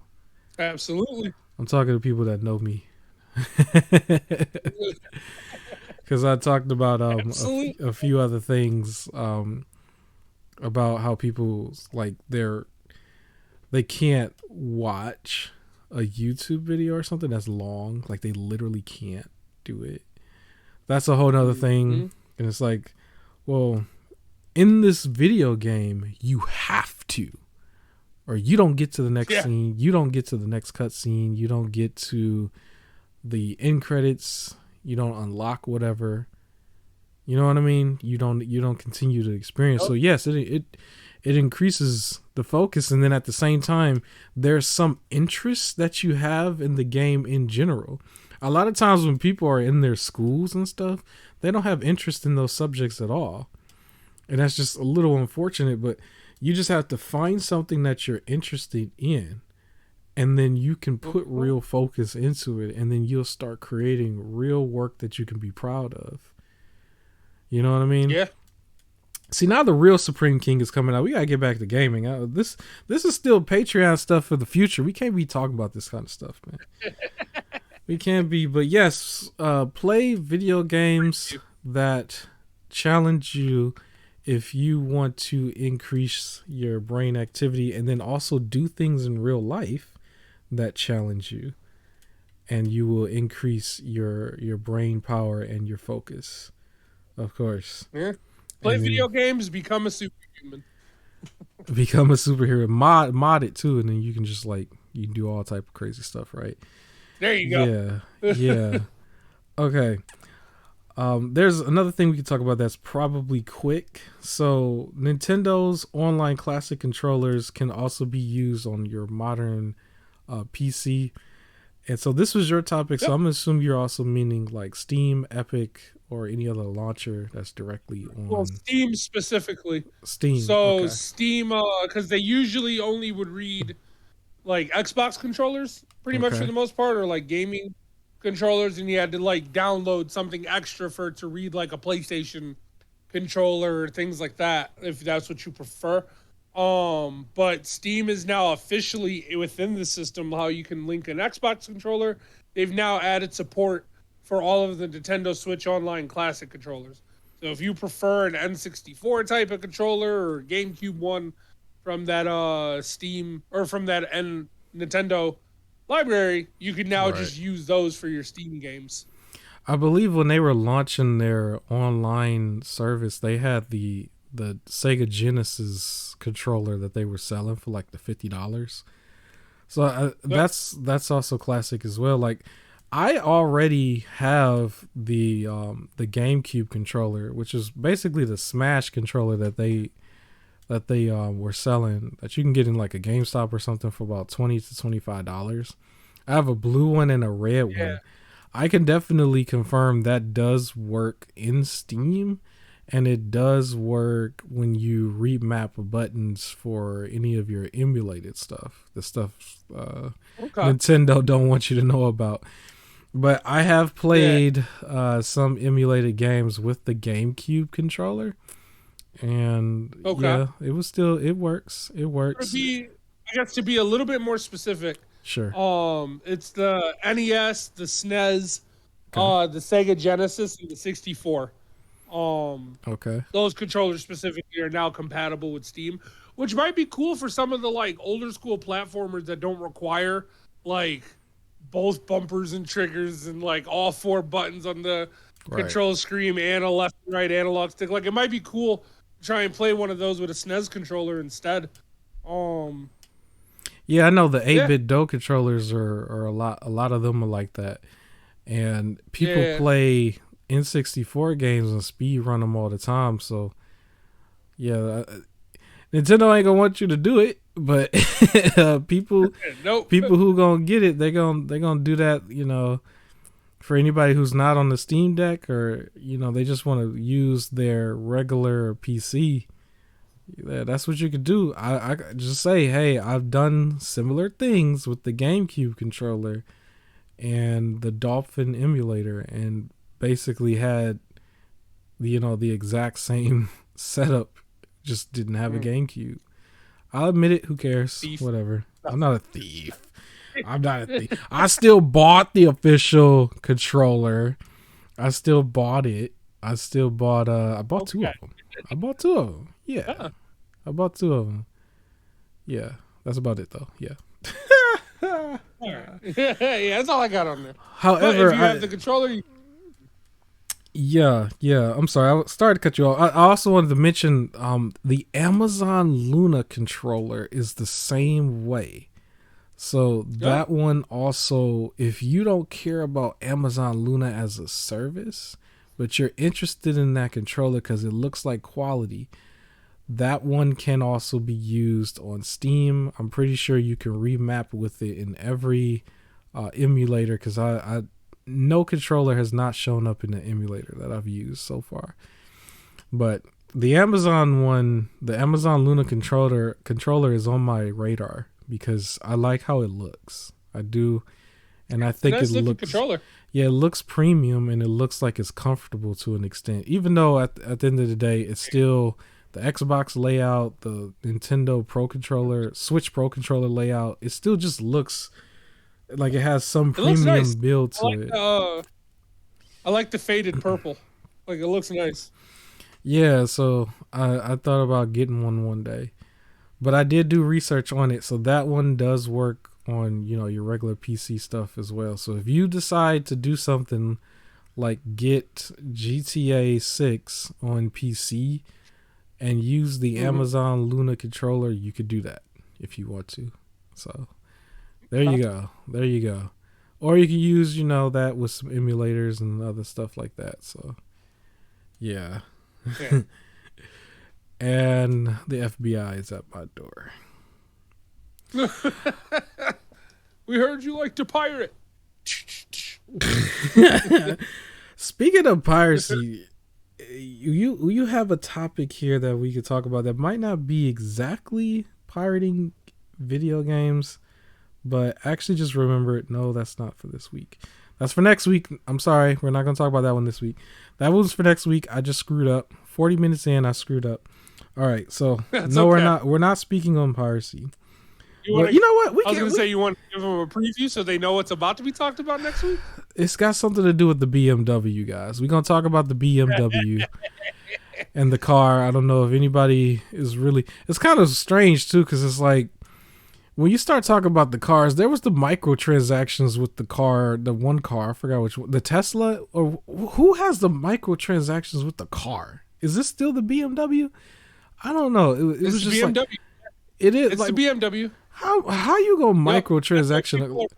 Absolutely. I'm talking to people that know me. Because I talked about a few other things about how people like they can't watch a YouTube video or something that's long. Like they literally can't do it. That's a whole nother thing. And it's like, well, in this video game, you have to. Or you don't get to the next scene. You don't get to the next cutscene. You don't get to the end credits. You don't unlock whatever. You know what I mean? You don't continue to experience. So yes, it increases the focus, and then at the same time, there's some interest that you have in the game in general. A lot of times when people are in their schools and stuff, they don't have interest in those subjects at all. And that's just a little unfortunate, but you just have to find something that you're interested in, and then you can put real focus into it, and then you'll start creating real work that you can be proud of. You know what I mean? Yeah. See, now the real Supreme King is coming out. We gotta get back to gaming. This is still Patreon stuff for the future. We can't be talking about this kind of stuff, man. We can't be. But yes, play video games that challenge you if you want to increase your brain activity, and then also do things in real life that challenge you, and you will increase your brain power and your focus. Of course. Yeah. Play video games, become a superhuman. Become a superhero. Mod it too, and then you can just you can do all type of crazy stuff, right? There you go. Yeah. Okay. There's another thing we can talk about that's probably quick. So Nintendo's online classic controllers can also be used on your modern PC. And so this was your topic, so I'm gonna assume you're also meaning like Steam, Epic, or any other launcher that's directly on. Well, Steam specifically. Steam. So okay. Steam, because they usually only would read like Xbox controllers, pretty much for the most part, or like gaming controllers, and you had to like download something extra for it to read like a PlayStation controller or things like that, if that's what you prefer. But Steam is now officially within the system how you can link an Xbox controller. They've now added support for all of the Nintendo Switch Online Classic controllers. So if you prefer an N64 type of controller or GameCube one from that Steam or from that Nintendo library, you can now just use those for your Steam games. I believe when they were launching their online service, they had the Sega Genesis controller that they were selling for like the $50. So that's also classic as well. Like, I already have the GameCube controller, which is basically the Smash controller that they were selling, that you can get in like a GameStop or something for about $20 to $25. I have a blue one and a red one. I can definitely confirm that does work in Steam, and it does work when you remap buttons for any of your emulated stuff, the stuff Nintendo don't want you to know about. But I have played some emulated games with the GameCube controller, and it works. It works. I guess to be a little bit more specific, sure. It's the NES, the SNES, the Sega Genesis, and the 64. Those controllers specifically are now compatible with Steam, which might be cool for some of the like older school platformers that don't require like both bumpers and triggers and like all four buttons on the control screen and a left and right analog stick. Like, it might be cool to try and play one of those with a SNES controller instead. Yeah, I know the 8-bit DOE controllers are a lot of them are like that. And people play N64 games and speed run them all the time. So yeah, Nintendo ain't gonna want you to do it, but people who gonna get it, they're gonna do that, you know, for anybody who's not on the Steam Deck, or, you know, they just want to use their regular PC. Yeah, that's what you could do. I just say, hey, I've done similar things with the GameCube controller and the Dolphin emulator, and basically had, you know, the exact same setup, just didn't have a GameCube. I'll admit it. Who cares? Thief. Whatever. I'm not a thief. I still bought the official controller. I still bought it. I bought two of them. I bought two of them. Yeah. I bought two of them. Yeah. That's about it, though. Yeah. Yeah, that's all I got on there. However, if you have the controller, Yeah. I'm sorry. I started to cut you off. I also wanted to mention the Amazon Luna controller is the same way. So that one also, if you don't care about Amazon Luna as a service, but you're interested in that controller because it looks like quality, that one can also be used on Steam. I'm pretty sure you can remap with it in every emulator, because I no controller has not shown up in the emulator that I've used so far. But the Amazon one, the Amazon Luna controller is on my radar because I like how it looks. I do, and I think it looks controller. Yeah, it looks premium and it looks like it's comfortable to an extent. Even though at the end of the day, it's still the Xbox layout, the Nintendo Pro Controller, Switch Pro Controller layout. It still just looks like it has some premium nice. Build to it. I like the faded purple. Like, it looks nice. Yeah, so I thought about getting one day. But I did do research on it, so that one does work on, your regular PC stuff as well. So if you decide to do something like get GTA 6 on PC and use the Amazon Luna controller, you could do that if you want to. So there you go. There you go. Or you can use, that with some emulators and other stuff like that. So yeah. And the FBI is at my door. We heard you like to pirate. Speaking of piracy, you have a topic here that we could talk about that might not be exactly pirating video games, but actually just remember it. No, that's not for this week. That's for next week. I'm sorry. We're not going to talk about that one this week. That was for next week. I just screwed up. 40 minutes in, I screwed up. All right. So, no, okay. We're not speaking on piracy. You know what? I was going to say, you want to give them a preview so they know what's about to be talked about next week? It's got something to do with the BMW, guys. We're going to talk about the BMW and the car. I don't know if anybody is really... It's kind of strange, too, because it's like, when you start talking about the cars, there was the microtransactions with the car, the one car, I forgot which one, the Tesla, or who has the microtransactions with the car? Is this still the BMW? I don't know. It was just BMW. Like, it is. It's like, the BMW. How you go microtransaction?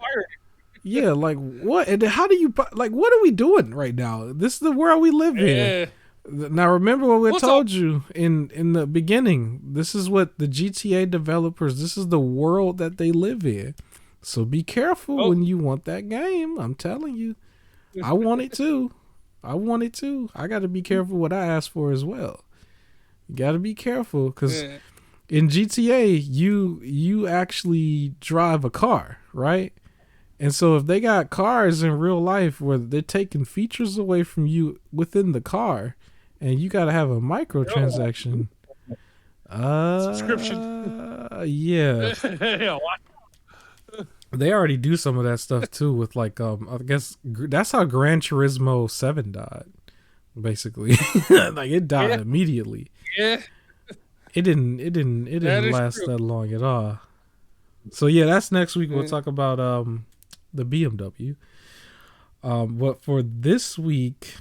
Yeah, like what? And how do you like? What are we doing right now? This is the world we live in. Now remember what we told you in the beginning. This is what the GTA developers. This is the world that they live in. So be careful when you want that game. I'm telling you, I want it too. I got to be careful what I ask for as well. You got to be careful because in GTA you actually drive a car, right? And so if they got cars in real life where they're taking features away from you within the car, and you got to have a microtransaction. Subscription. Yeah. They already do some of that stuff too with like I guess that's how Gran Turismo 7 died. Basically. Like it died immediately. Yeah. It didn't last that long at all. So yeah, that's next week. We'll talk about the BMW. But for this week,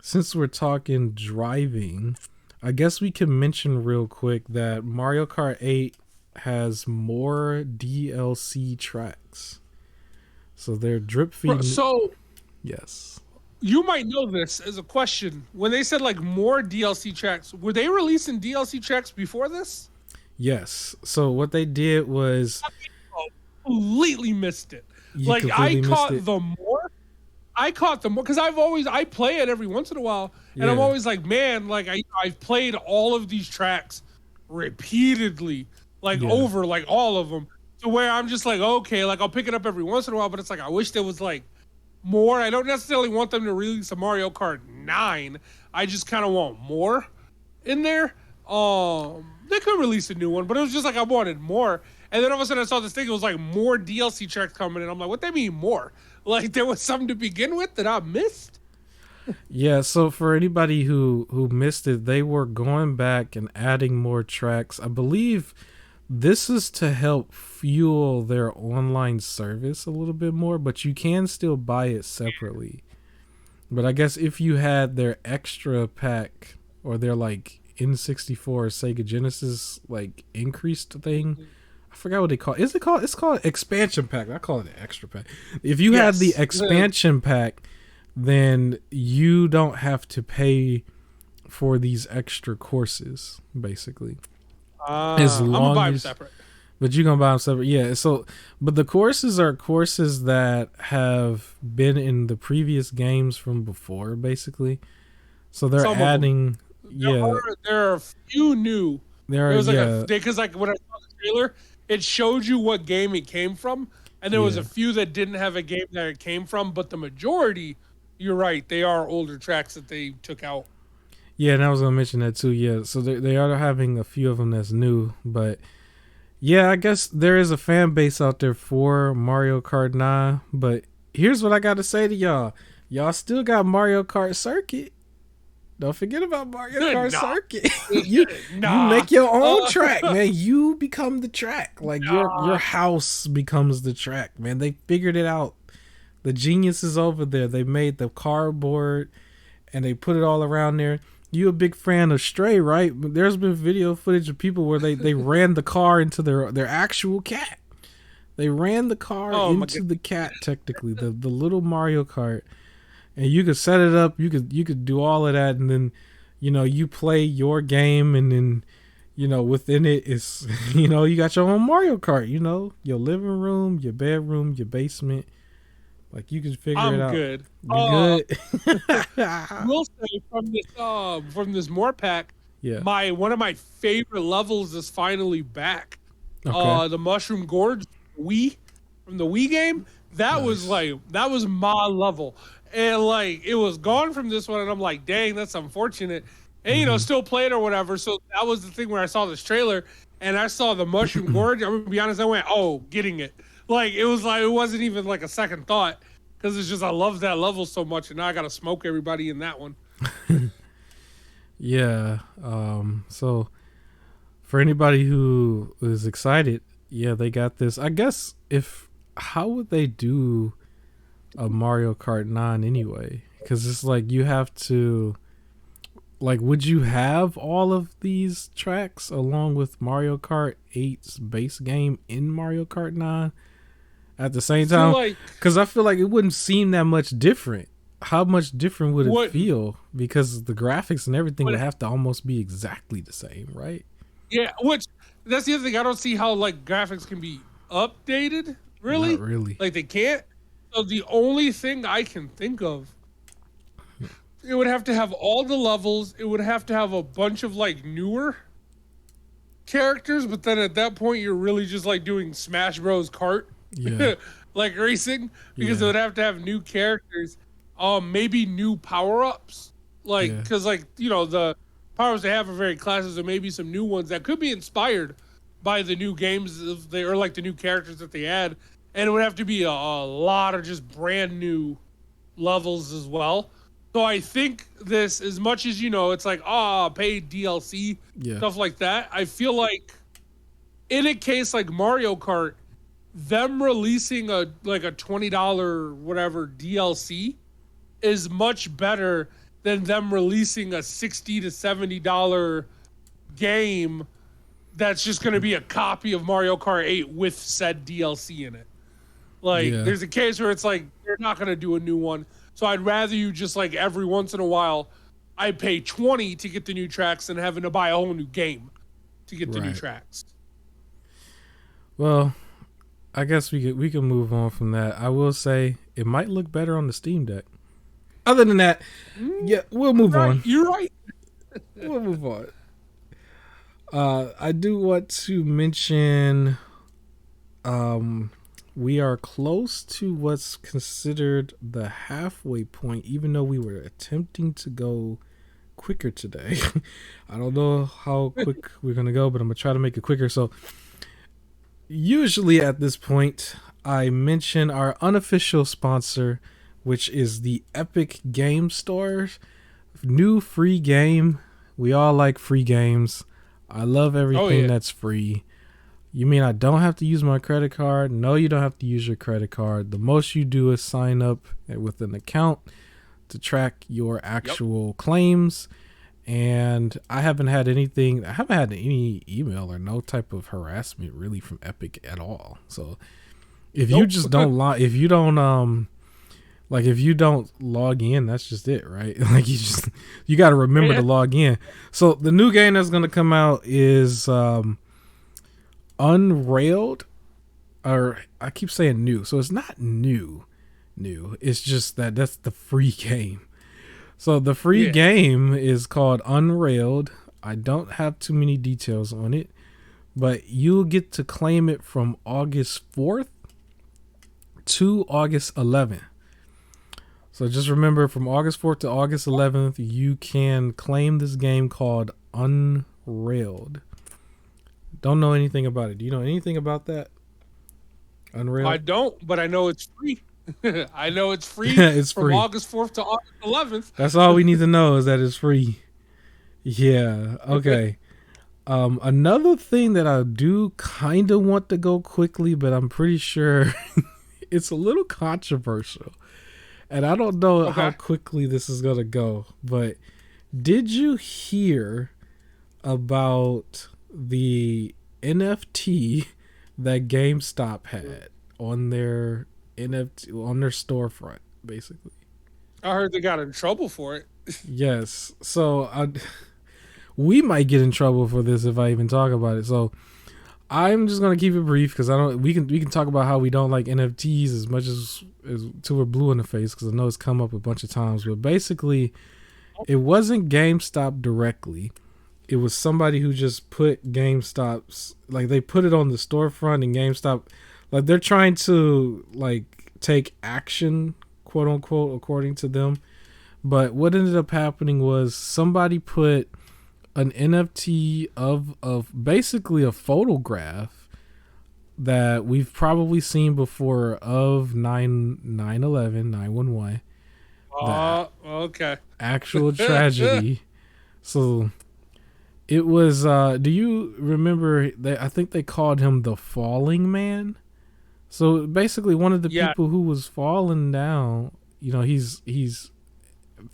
since we're talking driving, I guess we can mention real quick that Mario Kart 8 has more DLC tracks. So they're drip feeding. So yes. You might know this as a question. When they said like more DLC tracks, were they releasing DLC tracks before this? Yes. So what they did was I completely missed it. Like I caught the more because I play it every once in a while, and I'm always like, man, like I've played all of these tracks repeatedly, like over like all of them, to where I'm just like, okay, like I'll pick it up every once in a while, but it's like I wish there was like more. I don't necessarily want them to release a Mario Kart 9. I just kind of want more in there. They could release a new one, but it was just like I wanted more. And then all of a sudden I saw this thing. It was like more DLC tracks coming in. I'm like, what they mean more? Like there was something to begin with that I missed? Yeah, so for anybody who missed it, they were going back and adding more tracks. I believe this is to help fuel their online service a little bit more, but you can still buy it separately. But I guess if you had their extra pack or their like N64 or Sega Genesis like increased thing, I forgot what they call it. It's called expansion pack. I call it an extra pack. If you had the expansion pack, then you don't have to pay for these extra courses, basically. I'm gonna buy them separate. But you're gonna buy them separate, yeah. So, but the courses are courses that have been in the previous games from before, basically. So they're Some of them. adding, yeah. There are a few new. There It are, was like yeah, because like when I saw the trailer, it showed you what game it came from, and there was yeah, a few that didn't have a game that it came from, but the majority, you're right, they are older tracks that they took out. yeah. And I was gonna mention that too. Yeah, so they are having a few of them that's new, but yeah, I guess there is a fan base out there for Mario Kart 9. But here's what I got to say to y'all: y'all still got Mario Kart Circuit. Don't forget about Mario Kart Nah. Circuit. you make your own track, man. You become the track. Like your house becomes the track, man. They figured it out. The geniuses over there. They made the cardboard and they put it all around there. You a big fan of Stray, right? There's been video footage of people where they ran the car into their actual cat. They ran the car into the cat, technically, the little Mario Kart. And you could set it up, you could do all of that, and then, you play your game, and then, within it is, you got your own Mario Kart, your living room, your bedroom, your basement. Like, you can figure it out. I'm good. You good? We'll say from this more pack, Yeah. one of my favorite levels is finally back. Okay. The Mushroom Gorge from the Wii game. That was my level. And like it was gone from this one, and I'm like, dang, that's unfortunate. And still playing or whatever. So that was the thing where I saw this trailer and I saw the Mushroom Gorge. I'm gonna be honest, I went, oh, getting it. Like it wasn't even like a second thought, because it's just I love that level so much, and now I gotta smoke everybody in that one. Yeah. So for anybody who is excited, yeah, they got this. I guess how would they do a Mario Kart 9 anyway? Because it's like you have to, like, would you have all of these tracks along with Mario Kart 8's base game in Mario Kart 9 at the same time? Because I feel like it wouldn't seem that much different. How much different would it feel? Because the graphics and everything would have to almost be exactly the same, right? Yeah, that's the other thing. I don't see how like graphics can be updated. Really? Not really. Like they can't. So the only thing I can think of, it would have to have all the levels. It would have to have a bunch of like newer characters, but then at that point you're really just like doing Smash Bros. Kart, like racing, because it would have to have new characters, maybe new power ups, like because like the powers they have are very classic, so maybe some new ones that could be inspired by the new games or like the new characters that they add. And it would have to be a lot of just brand new levels as well. So I think this, as much as it's like paid DLC, stuff like that. I feel like in a case like Mario Kart, them releasing a $20 whatever DLC is much better than them releasing a $60 to $70 game that's just going to be a copy of Mario Kart 8 with said DLC in it. Like, there's a case where it's like, they're not going to do a new one. So I'd rather you just, like, every once in a while, I pay $20 to get the new tracks than having to buy a whole new game to get the new tracks. Well, I guess we can move on from that. I will say, it might look better on the Steam Deck. Other than that, we'll move on. You're right. We'll move on. I do want to mention... we are close to what's considered the halfway point, even though we were attempting to go quicker today. I don't know how quick we're going to go, but I'm going to try to make it quicker. So usually at this point, I mention our unofficial sponsor, which is the Epic Game Store. New free game. We all like free games. I love everything that's free. You mean I don't have to use my credit card? No, you don't have to use your credit card. The most you do is sign up with an account to track your actual claims. And I haven't had any email or no type of harassment really from Epic at all. So if you just don't if you don't log in, that's just it, right? Like you got to remember to log in. So the new game that's going to come out is Unrailed, or I keep saying new, so it's not new. It's just that's the free game. So the free game is called Unrailed. I don't have too many details on it, but you'll get to claim it from August 4th to August 11th. So just remember, from August 4th to August 11th, you can claim this game called Unrailed. Don't know anything about it. Do you know anything about that? Unrailed? I don't, but I know it's free. I know it's free. It's from free. August 4th to August 11th. That's all we need to know, is that it's free. Yeah. Okay. Another thing that I do kind of want to go quickly, but I'm pretty sure it's a little controversial, and I don't know how quickly this is gonna go. But did you hear about the NFT that GameStop had on their NFT, on their storefront, basically? I heard they got in trouble for it. Yes. So we might get in trouble for this if I even talk about it. So I'm just gonna keep it brief, because I don't. We can talk about how we don't like NFTs as much as till we're blue in the face, because I know it's come up a bunch of times. But basically, it wasn't GameStop directly. It was somebody who just put GameStop's, like, they put it on the storefront, and GameStop, like, they're trying to like take action, quote unquote, according to them. But what ended up happening was somebody put an NFT of basically a photograph that we've probably seen before of 9/11. Okay. Actual tragedy. So it was, do you remember, I think they called him the Falling Man. So basically one of the people who was falling down, he's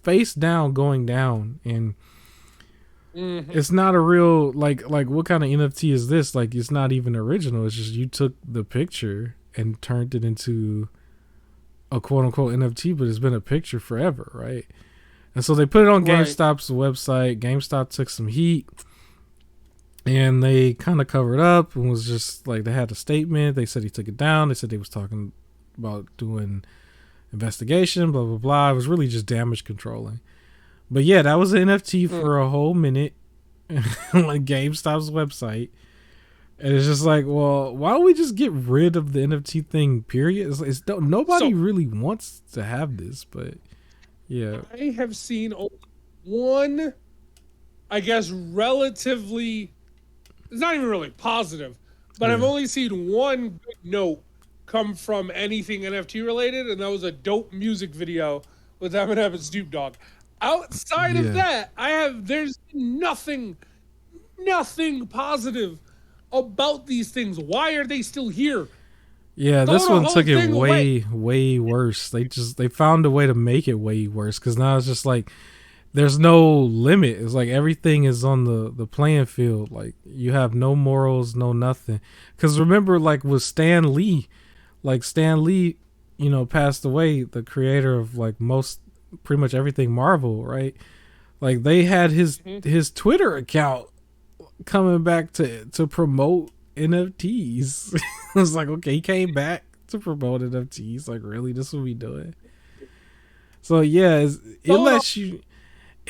face down going down, and it's not a real, like what kind of NFT is this? Like, it's not even original. It's just you took the picture and turned it into a quote unquote NFT, but it's been a picture forever, right? And so they put it on GameStop's website. GameStop took some heat, and they kind of covered up, and was just like, they had a statement. They said he took it down. They said they was talking about doing investigation, blah blah blah. It was really just damage controlling. But yeah, that was an NFT for a whole minute on like GameStop's website. And it's just like, well, why don't we just get rid of the NFT thing, period? Nobody really wants to have this, but yeah. I have seen one, I guess, relatively, it's not even really positive, but I've only seen one good note come from anything NFT related, and that was a dope music video with Eminem and Snoop Dogg. Outside of that, there's nothing positive about these things. Why are they still here? Yeah, this one took it way worse. They found a way to make it way worse, because now it's just like there's no limit. It's like everything is on the playing field. Like, you have no morals, no nothing. Because remember, like with Stan Lee, passed away, the creator of like pretty much everything Marvel, right? Like, they had his Twitter account coming back to promote NFTs. It was like, okay, he came back to promote NFTs. Like, really, this is what we doing? So yeah, it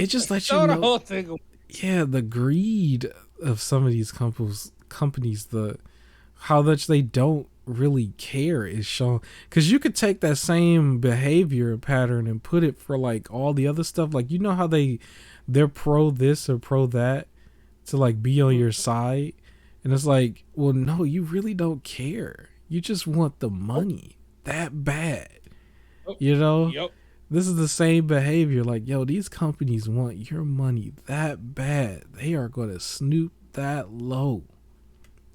just lets you know. Yeah, the greed of some of these companies, how much they don't really care is shown, because you could take that same behavior pattern and put it for like all the other stuff. Like, how they're pro this or pro that to like be on your side, and it's like, well, no, you really don't care. You just want the money that bad. Yep. This is the same behavior. Like, yo, these companies want your money that bad. They are going to snoop that low.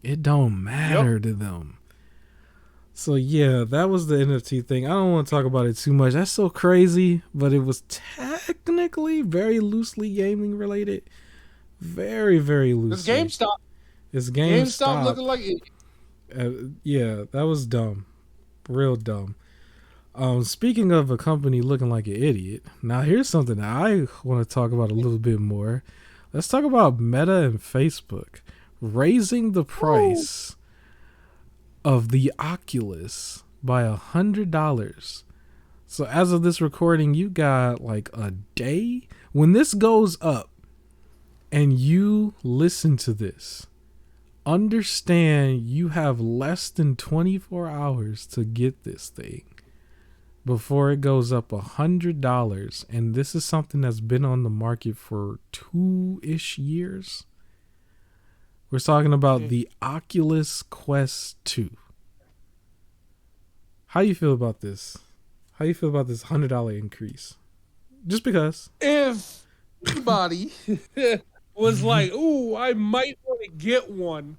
It don't matter to them. So yeah, that was the NFT thing. I don't want to talk about it too much. That's so crazy, but it was technically very loosely gaming related. Very, very loosely. It's GameStop. It's GameStop looking like it. Yeah, that was dumb. Real dumb. Speaking of a company looking like an idiot, now here's something that I want to talk about a little bit more. Let's talk about Meta and Facebook raising the price of the Oculus by $100. So as of this recording, you got like a day. When this goes up and you listen to this, understand you have less than 24 hours to get this thing before it goes up $100. And this is something that's been on the market for 2-ish years. We're talking about the Oculus Quest 2. How do you feel about this? How do you feel about this $100 increase? Just because. If anybody was like, ooh, I might want to get one,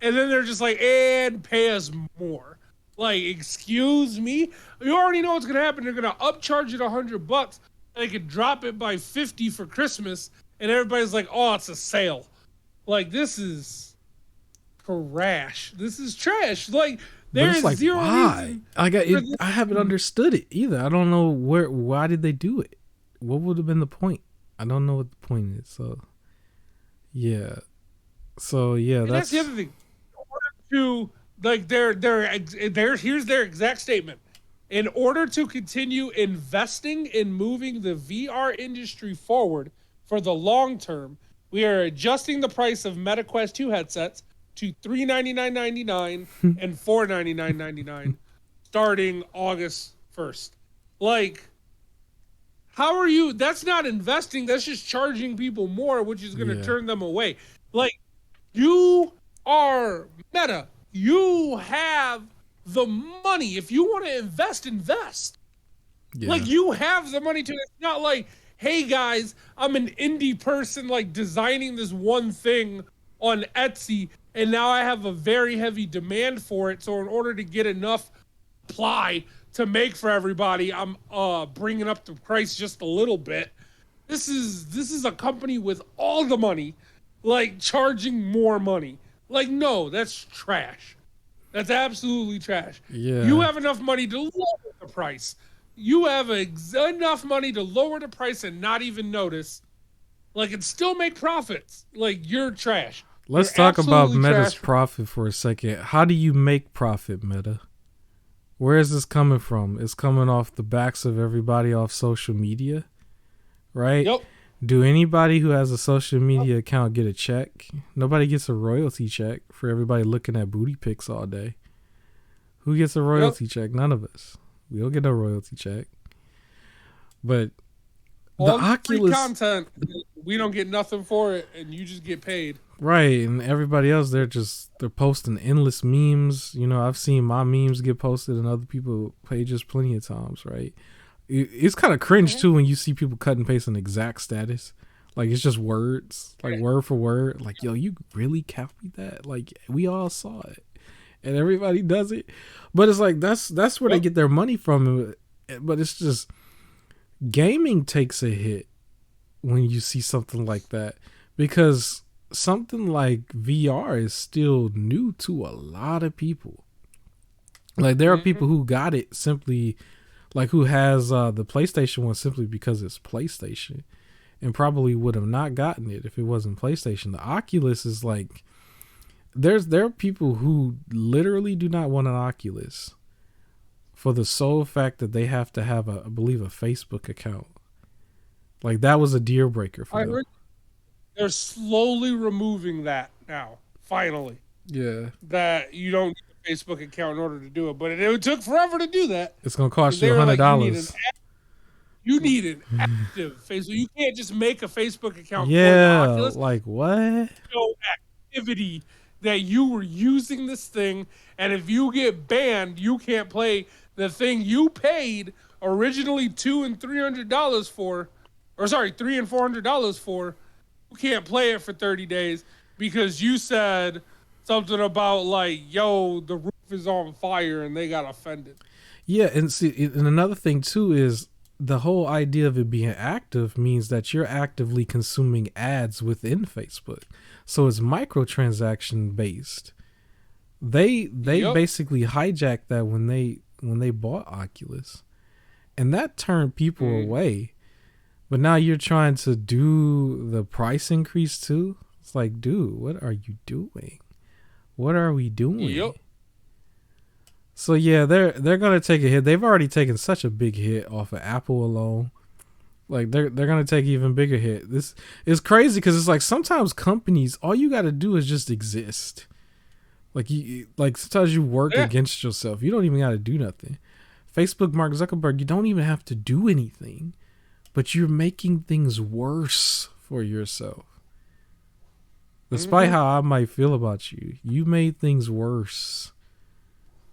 and then they're just like, and pay us more. Like, excuse me? You already know what's going to happen. They're going to upcharge it $100. They could drop it by 50 for Christmas, and everybody's like, oh, it's a sale. Like, this is trash. This is trash. Like, there's like, zero why? reason. I haven't understood it either. I don't know why did they do it? What would have been the point? I don't know what the point is. So, yeah. That's the other thing. In order to, like, here's their exact statement. In order to continue investing in moving the VR industry forward for the long term, we are adjusting the price of Meta Quest 2 headsets to $399.99 and $499.99 starting August 1st. Like, how are you? That's not investing. That's just charging people more, which is going to turn them away. Like, you are Meta. You have the money. If you want to invest. Yeah. Like, you have the money to. It's not like, hey guys, I'm an indie person like designing this one thing on Etsy, and now I have a very heavy demand for it. So in order to get enough supply to make for everybody, I'm bringing up the price just a little bit. This is a company with all the money, like charging more money. Like, no, that's trash. That's absolutely trash. Yeah. You have enough money to lower the price. You have enough money to lower the price and not even notice. Like, and still make profits. Like, you're trash. Let's talk about Meta's profit for a second. How do you make profit, Meta? Where is this coming from? It's coming off the backs of everybody off social media, right? Yep. Do anybody who has a social media account get a check? Nobody gets a royalty check for everybody looking at booty pics all day. Who gets a royalty check? None of us. We don't get no royalty check. But all the Oculus free content, we don't get nothing for it, and you just get paid. Right, and everybody else, they're posting endless memes. You know, I've seen my memes get posted in other people's pages plenty of times, right? It's kind of cringe, too, when you see people cut and paste an exact status. Like, it's just words, like word for word. Like, yo, you really copied that? Like, we all saw it. And everybody does it. But it's like, that's where they get their money from. But it's just, gaming takes a hit when you see something like that. Because something like VR is still new to a lot of people. Like, there are people who got it simply, like, who has the PlayStation one simply because it's PlayStation, and probably would have not gotten it if it wasn't PlayStation. The Oculus is like, there are people who literally do not want an Oculus for the sole fact that they have to have I believe a Facebook account. Like, that was a deal breaker for them. They're slowly removing that now, finally. Yeah. That you don't need a Facebook account in order to do it, but it took forever to do that. It's going to cost you $100. Like, you need an active Facebook. You can't just make a Facebook account. Yeah, for the Oculus. Like, what? No activity that you were using this thing, and if you get banned, you can't play the thing you paid originally $200 and $300 for, or sorry, $300 and $400 for. You can't play it for 30 days because you said something about like, yo, the roof is on fire, and they got offended. Yeah, and see, and another thing too is the whole idea of it being active means that you're actively consuming ads within Facebook. So it's microtransaction based. They basically hijacked that when they bought Oculus, and that turned people away. But now you're trying to do the price increase too. It's like, dude, what are you doing? What are we doing? Yep. So yeah, they're gonna take a hit. They've already taken such a big hit off of Apple alone. Like they're gonna take even bigger hit. This is crazy because it's like sometimes companies, all you got to do is just exist. Like sometimes you work against yourself. You don't even got to do nothing. Facebook, Mark Zuckerberg, you don't even have to do anything, but you're making things worse for yourself. Despite how I might feel about you, you made things worse.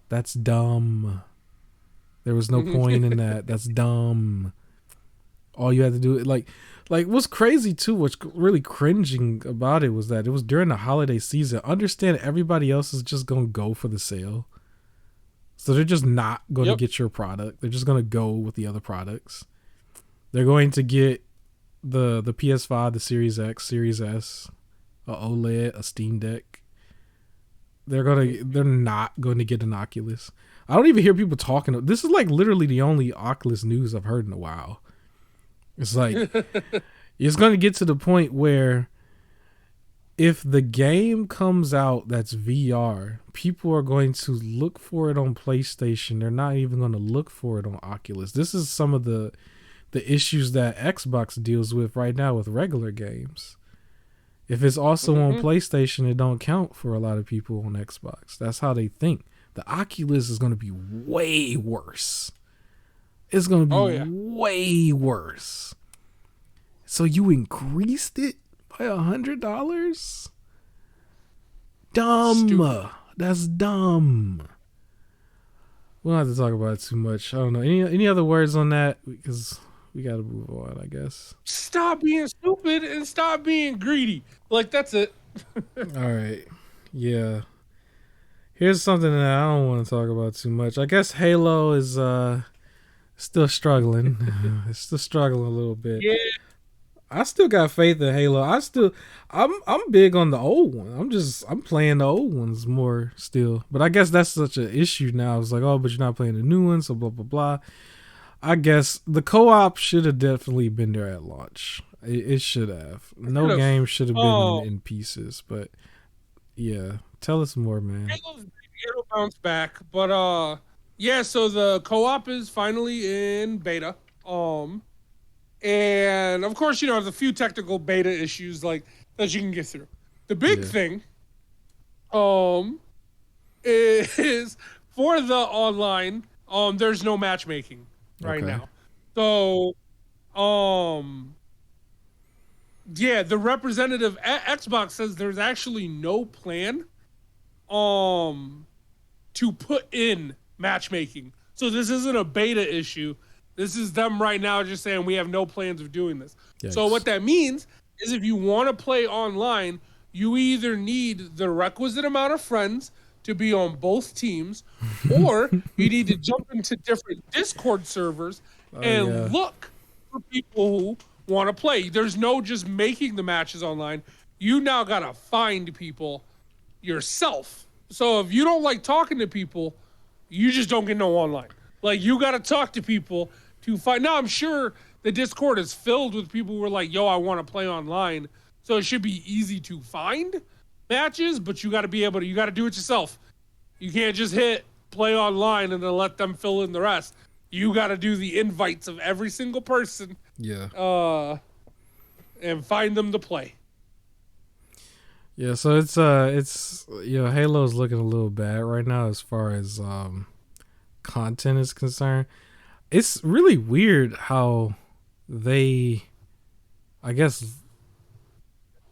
That's dumb. There was no point in that. That's dumb. All you had to do, like what's crazy too, what's really cringing about it was that it was during the holiday season. Understand everybody else is just going to go for the sale. So they're just not going to get your product. They're just going to go with the other products. They're going to get the PS5, the Series X, Series S, a OLED, a Steam Deck. They're not going to get an Oculus. I don't even hear people talking. This is like literally the only Oculus news I've heard in a while. It's like it's going to get to the point where if the game comes out that's VR, people are going to look for it on PlayStation. They're not even going to look for it on Oculus. This is some of the issues that Xbox deals with right now with regular games. If it's also on PlayStation, it don't count for a lot of people on Xbox. That's how they think. The Oculus is going to be way worse. It's going to be way worse. So you increased it by $100? Dumb. Stupid. That's dumb. We don't have to talk about it too much. I don't know. Any other words on that? Because we got to move on, I guess. Stop being stupid and stop being greedy. Like, that's it. All right. Yeah. Here's something that I don't want to talk about too much. I guess Halo is still struggling. It's still struggling a little bit. Yeah. I still got faith in Halo. I'm big on the old one. I'm playing the old ones more still. But I guess that's such an issue now. It's like, oh, but you're not playing the new one, so blah blah blah. I guess the co-op should have definitely been there at launch. It should have. No game should have been in pieces. But yeah, tell us more, man. It'll bounce back, but yeah. So the co-op is finally in beta. And of course, there's a few technical beta issues like that you can get through. The big thing, is for the online. There's no matchmaking right now. So, yeah, the representative at Xbox says there's actually no plan, to put in matchmaking. So this isn't a beta issue. This is them right now just saying we have no plans of doing this. Yikes. So what that means is if you want to play online, you either need the requisite amount of friends to be on both teams, or you need to jump into different Discord servers and look for people who want to play. There's no just making the matches online. You now got to find people yourself. So if you don't like talking to people, you just don't get no online. Like, you got to talk to people to find. Now, I'm sure the Discord is filled with people who are like, yo, I want to play online. So it should be easy to find matches, but you got to be able to, you got to do it yourself. You can't just hit play online and then let them fill in the rest. You got to do the invites of every single person. Yeah. And find them to play. Yeah, so it's Halo's looking a little bad right now as far as content is concerned. It's really weird how they, I guess,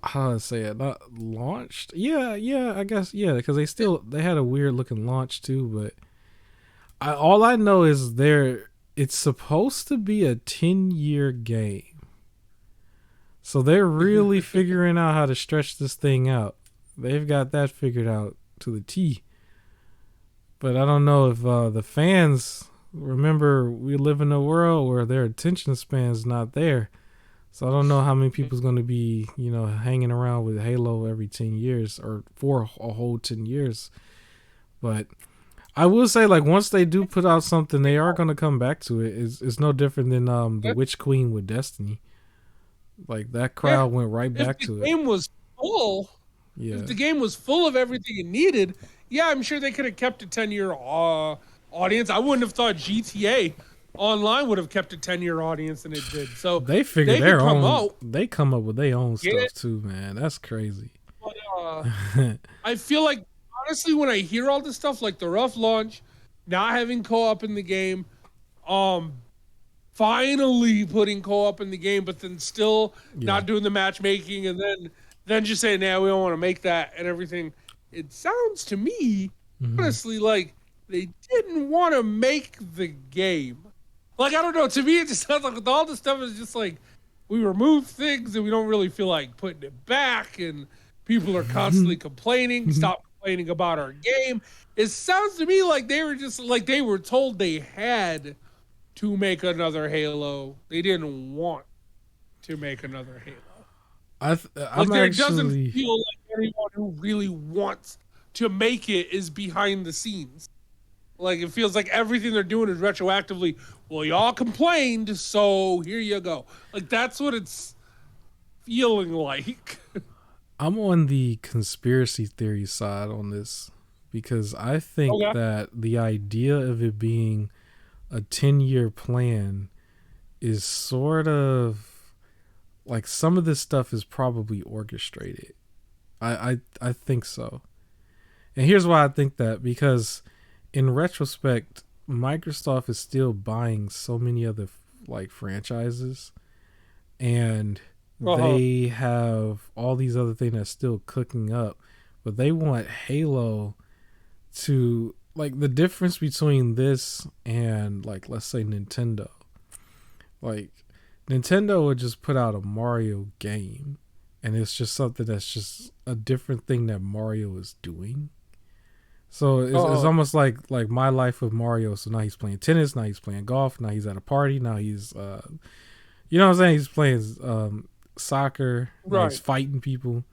how to say it, not launched. Yeah, I guess, yeah, because they had a weird looking launch too. But all I know is it's supposed to be a 10-year game. So they're really figuring out how to stretch this thing out. They've got that figured out to the T. But I don't know if the fans, remember, we live in a world where their attention span's not there. So I don't know how many people's going to be, hanging around with Halo every 10 years or for a whole 10 years. But I will say, like, once they do put out something, they are going to come back to it. It's no different than the Witch Queen with Destiny. Like, that crowd went right back to it. If the game was full of everything it needed, yeah, I'm sure they could have kept a 10-year audience. I wouldn't have thought GTA Online would have kept a 10-year audience, and it did. So they figure they their could come own. out. They come up with their own Yeah, stuff too, man. That's crazy. but, I feel like honestly, when I hear all this stuff, like the rough launch, not having co-op in the game, um, finally putting co-op in the game, but then still not doing the matchmaking, and then just saying, "Nah, we don't want to make that," and everything. It sounds to me, honestly, like they didn't want to make the game. Like, I don't know. To me, it just sounds like with all this stuff, it's just like we remove things and we don't really feel like putting it back, and people are constantly complaining. Stop complaining about our game. It sounds to me like they were just like they were told they had to make another Halo. They didn't want to make another Halo. It doesn't feel like anyone who really wants to make it is behind the scenes. Like, it feels like everything they're doing is retroactively, well, y'all complained, so here you go. Like, that's what it's feeling like. I'm on the conspiracy theory side on this because I think that the idea of it being a 10-year plan is sort of like some of this stuff is probably orchestrated. I think so. And here's why I think that, because in retrospect, Microsoft is still buying so many other like franchises, and they have all these other things that's still cooking up, but they want Halo to, like, the difference between this and, like, let's say Nintendo. Like, Nintendo would just put out a Mario game, and it's just something that's just a different thing that Mario is doing. So it's almost like my life with Mario. So now he's playing tennis, now he's playing golf, now he's at a party, now he's you know what I'm saying, he's playing soccer, right, he's fighting people.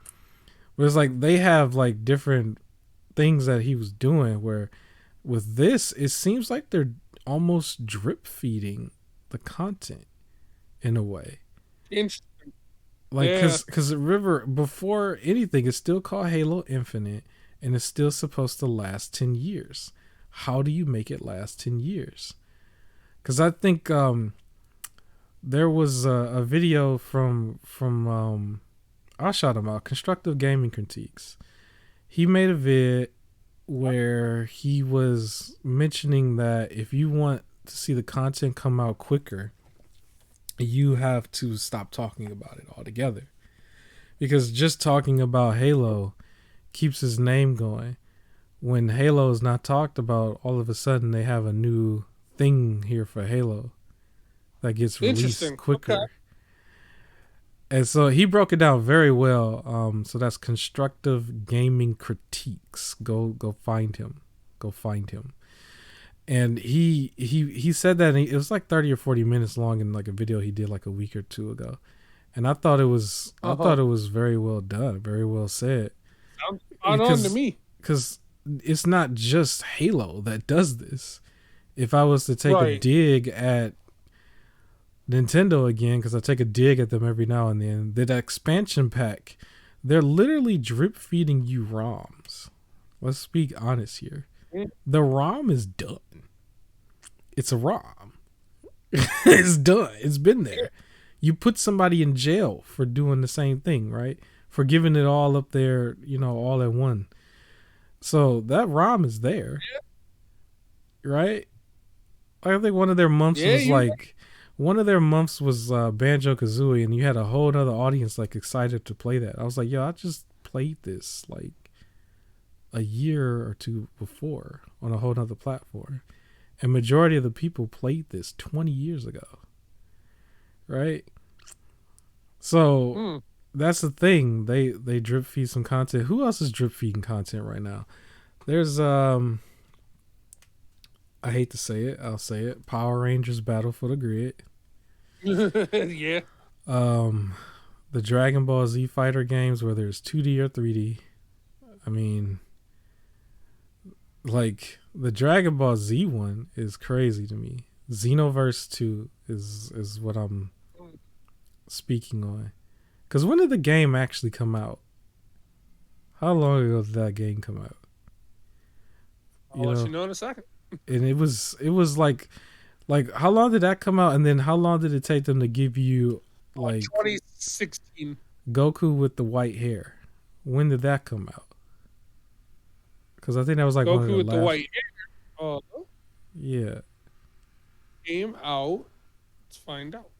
But it's like they have like different things that he was doing, where with this it seems like they're almost drip feeding the content in a way. Interesting. Like, because River, before anything, it's still called Halo Infinite, and it's still supposed to last 10 years. How do you make it last 10 years? Because I think there was a video from I'll shout him out, Constructive Gaming Critiques. He made a vid where he was mentioning that if you want to see the content come out quicker, you have to stop talking about it altogether. Because just talking about Halo keeps his name going. When Halo is not talked about, all of a sudden they have a new thing here for Halo that gets released quicker. Okay. And so he broke it down very well. So that's Constructive Gaming Critiques. Go find him. Go find him. And he said that, and it was like 30 or 40 minutes long in like a video he did like a week or two ago. And I thought it was very well done, very well said. Sounds spot on to me. Because it's not just Halo that does this. If I was to take a dig at Nintendo again, because I take a dig at them every now and then, that expansion pack, they're literally drip feeding you ROMs. Let's speak honest here. The ROM is done. It's a ROM. It's done. It's been there. You put somebody in jail for doing the same thing, right? For giving it all up there, you know, all at one. So that ROM is there, right? I think one of their months was Banjo-Kazooie, and you had a whole other audience like excited to play that. I was like, yo, I just played this like a year or two before on a whole nother platform, and majority of the people played this 20 years ago, right? So that's the thing. They drip feed some content. Who else is drip feeding content right now? There's I hate to say it, I'll say it, Power Rangers Battle for the Grid. Yeah. The Dragon Ball Z Fighter games, whether it's 2D or 3D. I mean, like, the Dragon Ball Z one is crazy to me. Xenoverse 2 is what I'm speaking on. Because when did the game actually come out? How long ago did that game come out? I'll let you know in a second. And it was like how long did that come out? And then how long did it take them to give you like 2016 Goku with the white hair? When did that come out? Because I think that was like Goku one of the with last... the white hair. Yeah. Came out. Let's find out.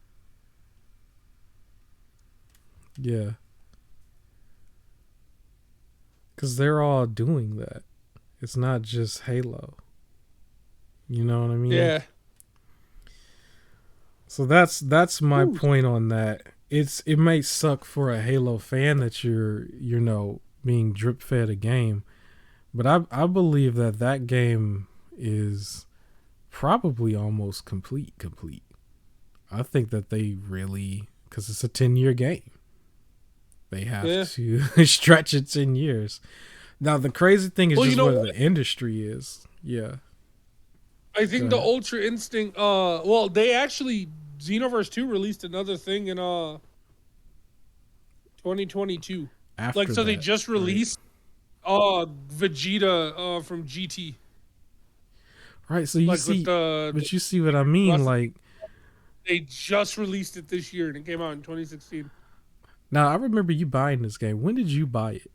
Yeah. Because they're all doing that. It's not just Halo. You know what I mean? Yeah. So that's my point on that. It may suck for a Halo fan that you're being drip fed a game, but I believe that game is probably almost complete. I think that they really, because it's a 10-year game, they have to stretch it 10 years. Now the crazy thing is just what the industry is. Yeah. I think the Ultra Instinct, they actually, Xenoverse 2 released another thing in 2022. They just released Vegeta from GT. Right, so you see, but you see what I mean, like... They just released it this year, and it came out in 2016. Now, I remember you buying this game. When did you buy it?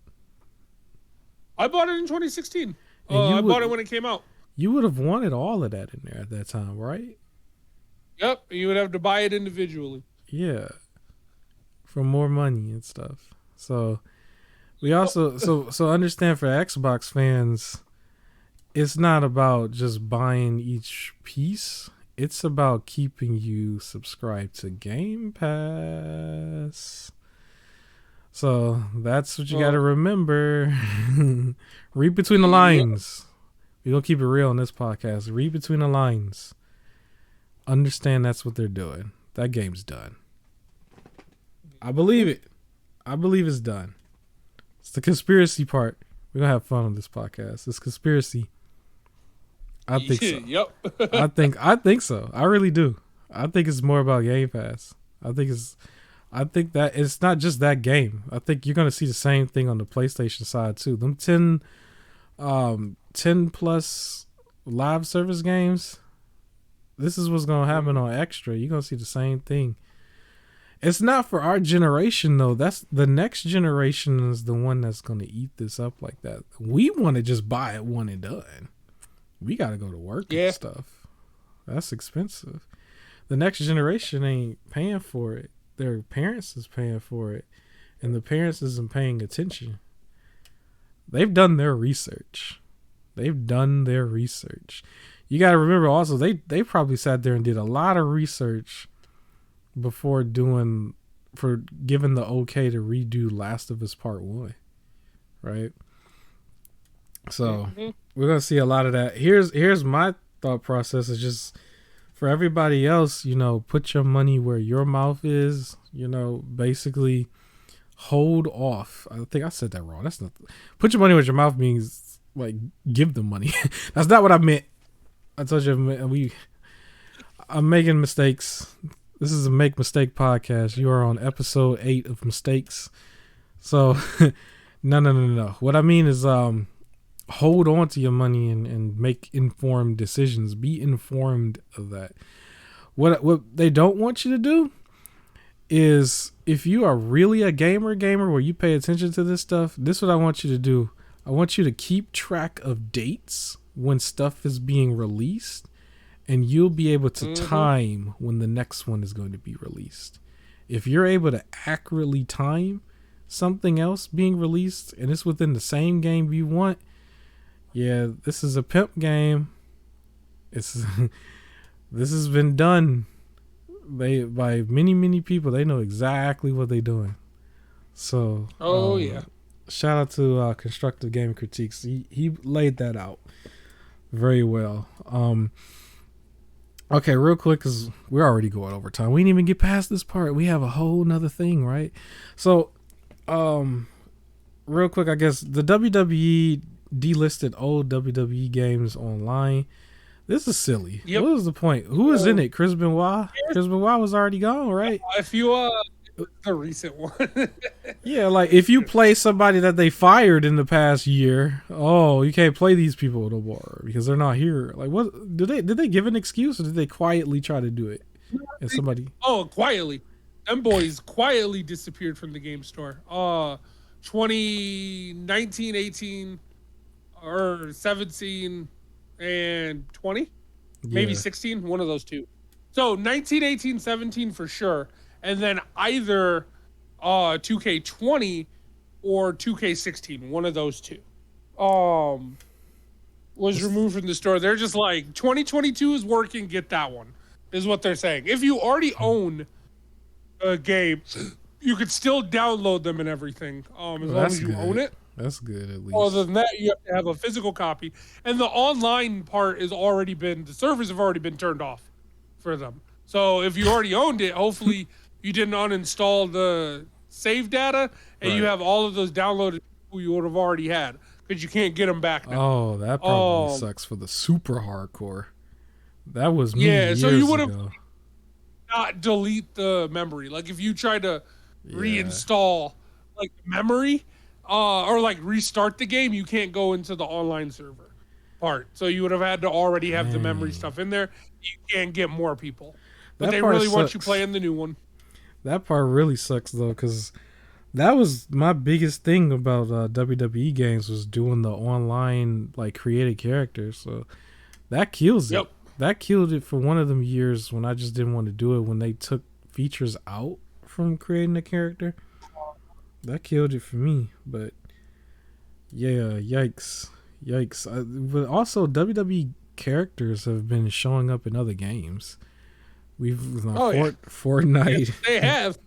I bought it in 2016. I bought it when it came out. You would have wanted all of that in there at that time, right? Yep, you would have to buy it individually. Yeah, for more money and stuff. So we also so understand for Xbox fans, it's not about just buying each piece. It's about keeping you subscribed to Game Pass. So that's what you got to remember. Read between the lines. We're going to keep it real on this podcast. Read between the lines. Understand that's what they're doing. That game's done. I believe it. I believe it's done. It's the conspiracy part. We're going to have fun on this podcast. It's conspiracy. I think so. Yep. I think so. I really do. I think it's more about Game Pass. I think that it's not just that game. I think you're going to see the same thing on the PlayStation side too. Them 10 plus live service games. This is what's going to happen on Extra. You're going to see the same thing. It's not for our generation though. That's the next generation is the one that's going to eat this up like that. We want to just buy it one and done. We got to go to work and stuff. That's expensive. The next generation ain't paying for it. Their parents is paying for it. And the parents isn't paying attention. They've done their research. You got to remember also, they probably sat there and did a lot of research before giving the okay to redo Last of Us Part 1. Right? So we're going to see a lot of that. Here's my thought process is just for everybody else, put your money where your mouth is, basically hold off. I think I said that wrong. That's not put your money where your mouth means like give them money. That's not what I meant. I told you I'm making mistakes. This is a Make Mistake podcast. You are on episode 8 of mistakes. So no. What I mean is hold on to your money and make informed decisions. Be informed of that. What they don't want you to do is, if you are really a gamer where you pay attention to this stuff, this is what I want you to do. I want you to keep track of dates when stuff is being released, and you'll be able to time when the next one is going to be released. If you're able to accurately time something else being released and it's within the same game you want, this is a pimp game. This has been done by many people. They know exactly what they're doing. So shout out to Constructive Gaming Critiques. He laid that out very well. Okay, real quick, because we're already going over time. We didn't even get past this part. We have a whole nother thing, right? So real quick, I guess the WWE delisted old WWE games online. This is silly. What was the point? Who was in it? Chris Benoit? Chris Benoit was already gone, right? If you The recent one. Yeah, like if you play somebody that they fired in the past year, oh, you can't play these people no more because they're not here. Like, what did they give an excuse or did they quietly try to do it? And somebody, Quietly, them boys quietly disappeared from the game store. 2019, 18, or 17 and 20, maybe 16, one of those two. So 19, 18, 17 for sure, and then either 2K20 or 2K16, one of those two was removed from the store. They're just like, 2022 is working, get that one, is what they're saying. If you already own a game, you could still download them and everything, as long as you own it. That's good, at least. Other than that, you have to have a physical copy. And the online part has already been, the servers have already been turned off for them. So if you already owned it, hopefully you didn't uninstall the save data and you have all of those downloaded people you would have already had, because you can't get them back now. Oh, that probably sucks for the super hardcore. That was me years so you would have ago. not delete the memory. Like if you try to reinstall like memory, or like restart the game, you can't go into the online server part. So you would have had to already have the memory stuff in there. You can't get more people, but they really want you playing the new one. That part really sucks though, because that was my biggest thing about WWE games, was doing the online like created characters. So that kills it. That killed it for one of them years when I just didn't want to do it, when they took features out from creating a character. That killed it for me. But yeah, yikes. But also WWE characters have been showing up in other games. We've Fortnite. Yes, they have.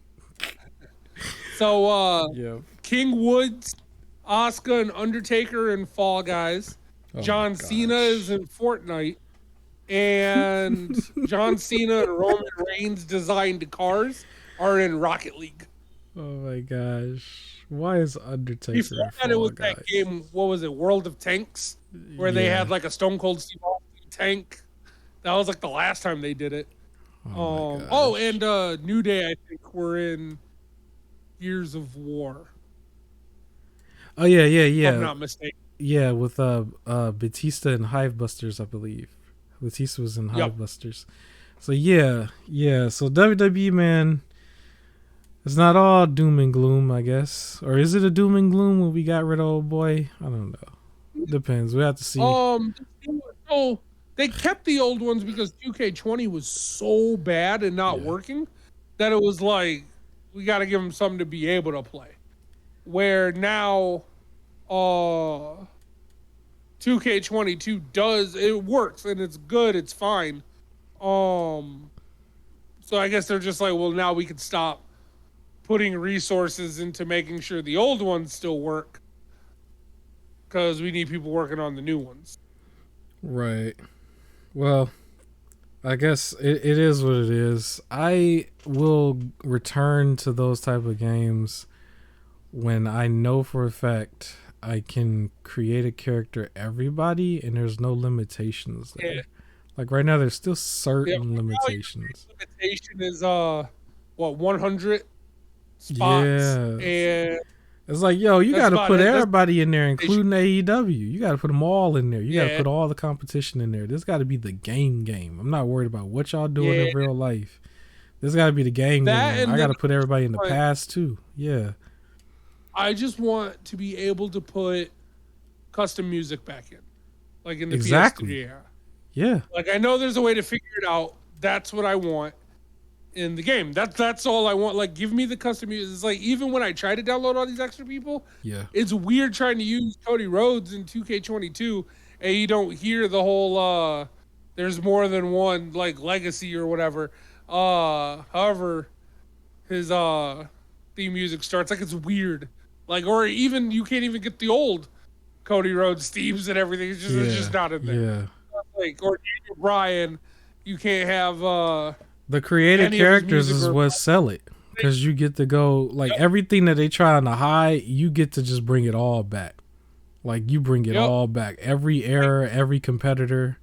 So King Woods, Asuka, and Undertaker in Fall Guys. John Cena is in Fortnite. And John Cena and Roman Reigns designed cars are in Rocket League. Oh my gosh. Why is Undertaker Before that, it was that game, what was it, World of Tanks? Where they had like a Stone Cold Steve Austin tank. That was like the last time they did it. And New Day, I think, were in Gears of War. Oh yeah. If I'm not mistaken. Yeah, with Batista and Hivebusters, I believe. Batista was in Hivebusters. So yeah. So WWE, man, it's not all doom and gloom, I guess. Or is it a doom and gloom when we got rid of old boy? I don't know. Depends. We have to see. So they kept the old ones because 2K20 was so bad and not working that it was like, we got to give them something to be able to play. Where now 2K22 does, it works and it's good, it's fine. So I guess they're just like, well, now we can stop putting resources into making sure the old ones still work, because we need people working on the new ones. Right. Well, I guess it is what it is. I will return to those type of games when I know for a fact I can create a character everybody and there's no limitations there. Yeah. Like right now, there's still certain limitations. Limitation is 100 spots. Yeah. And it's like, yo, you got to put everybody in there, including AEW. You got to put them all in there. You got to put all the competition in there. This got to be the game. I'm not worried about what y'all doing in real life. This got to be the game. I got to put everybody in the past too. Yeah. I just want to be able to put custom music back in, like in the PS3 era. Yeah. Like I know there's a way to figure it out. That's what I want in the game. That's all I want. Like, give me the custom music. It's like, even when I try to download all these extra people, it's weird trying to use Cody Rhodes in 2K22 and you don't hear the whole there's more than one like legacy or whatever. However, his theme music starts, like, it's weird. Like, or even you can't even get the old Cody Rhodes themes and everything. It's just not in there. Yeah. Like, or Daniel Bryan, you can't have the creative characters is what sell it, because you get to go like everything that they try to hide, you get to just bring it all back. Like you bring it all back, every era, every competitor,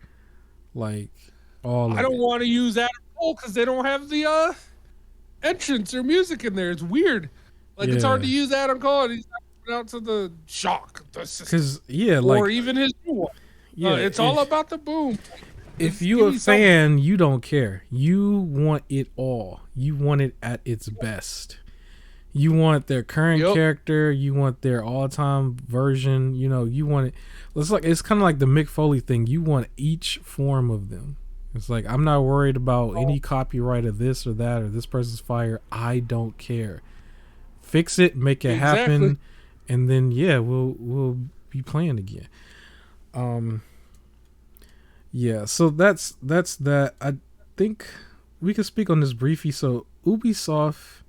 like all. I don't want to use Adam Cole because they don't have the entrance or music in there. It's weird. Like it's hard to use Adam Cole, and he's not coming out to the shock the system. Because or even his new one. Yeah, it's all about the boom. If you a fan, you don't care. You want it all. You want it at its best. You want their current character. You want their all-time version. You know, you want it. It's kind of like the Mick Foley thing. You want each form of them. It's like, I'm not worried about any copyright of this or that or this person's fire. I don't care. Fix it, make it happen, and then we'll be playing again. So that's that. I think we can speak on this briefly. So Ubisoft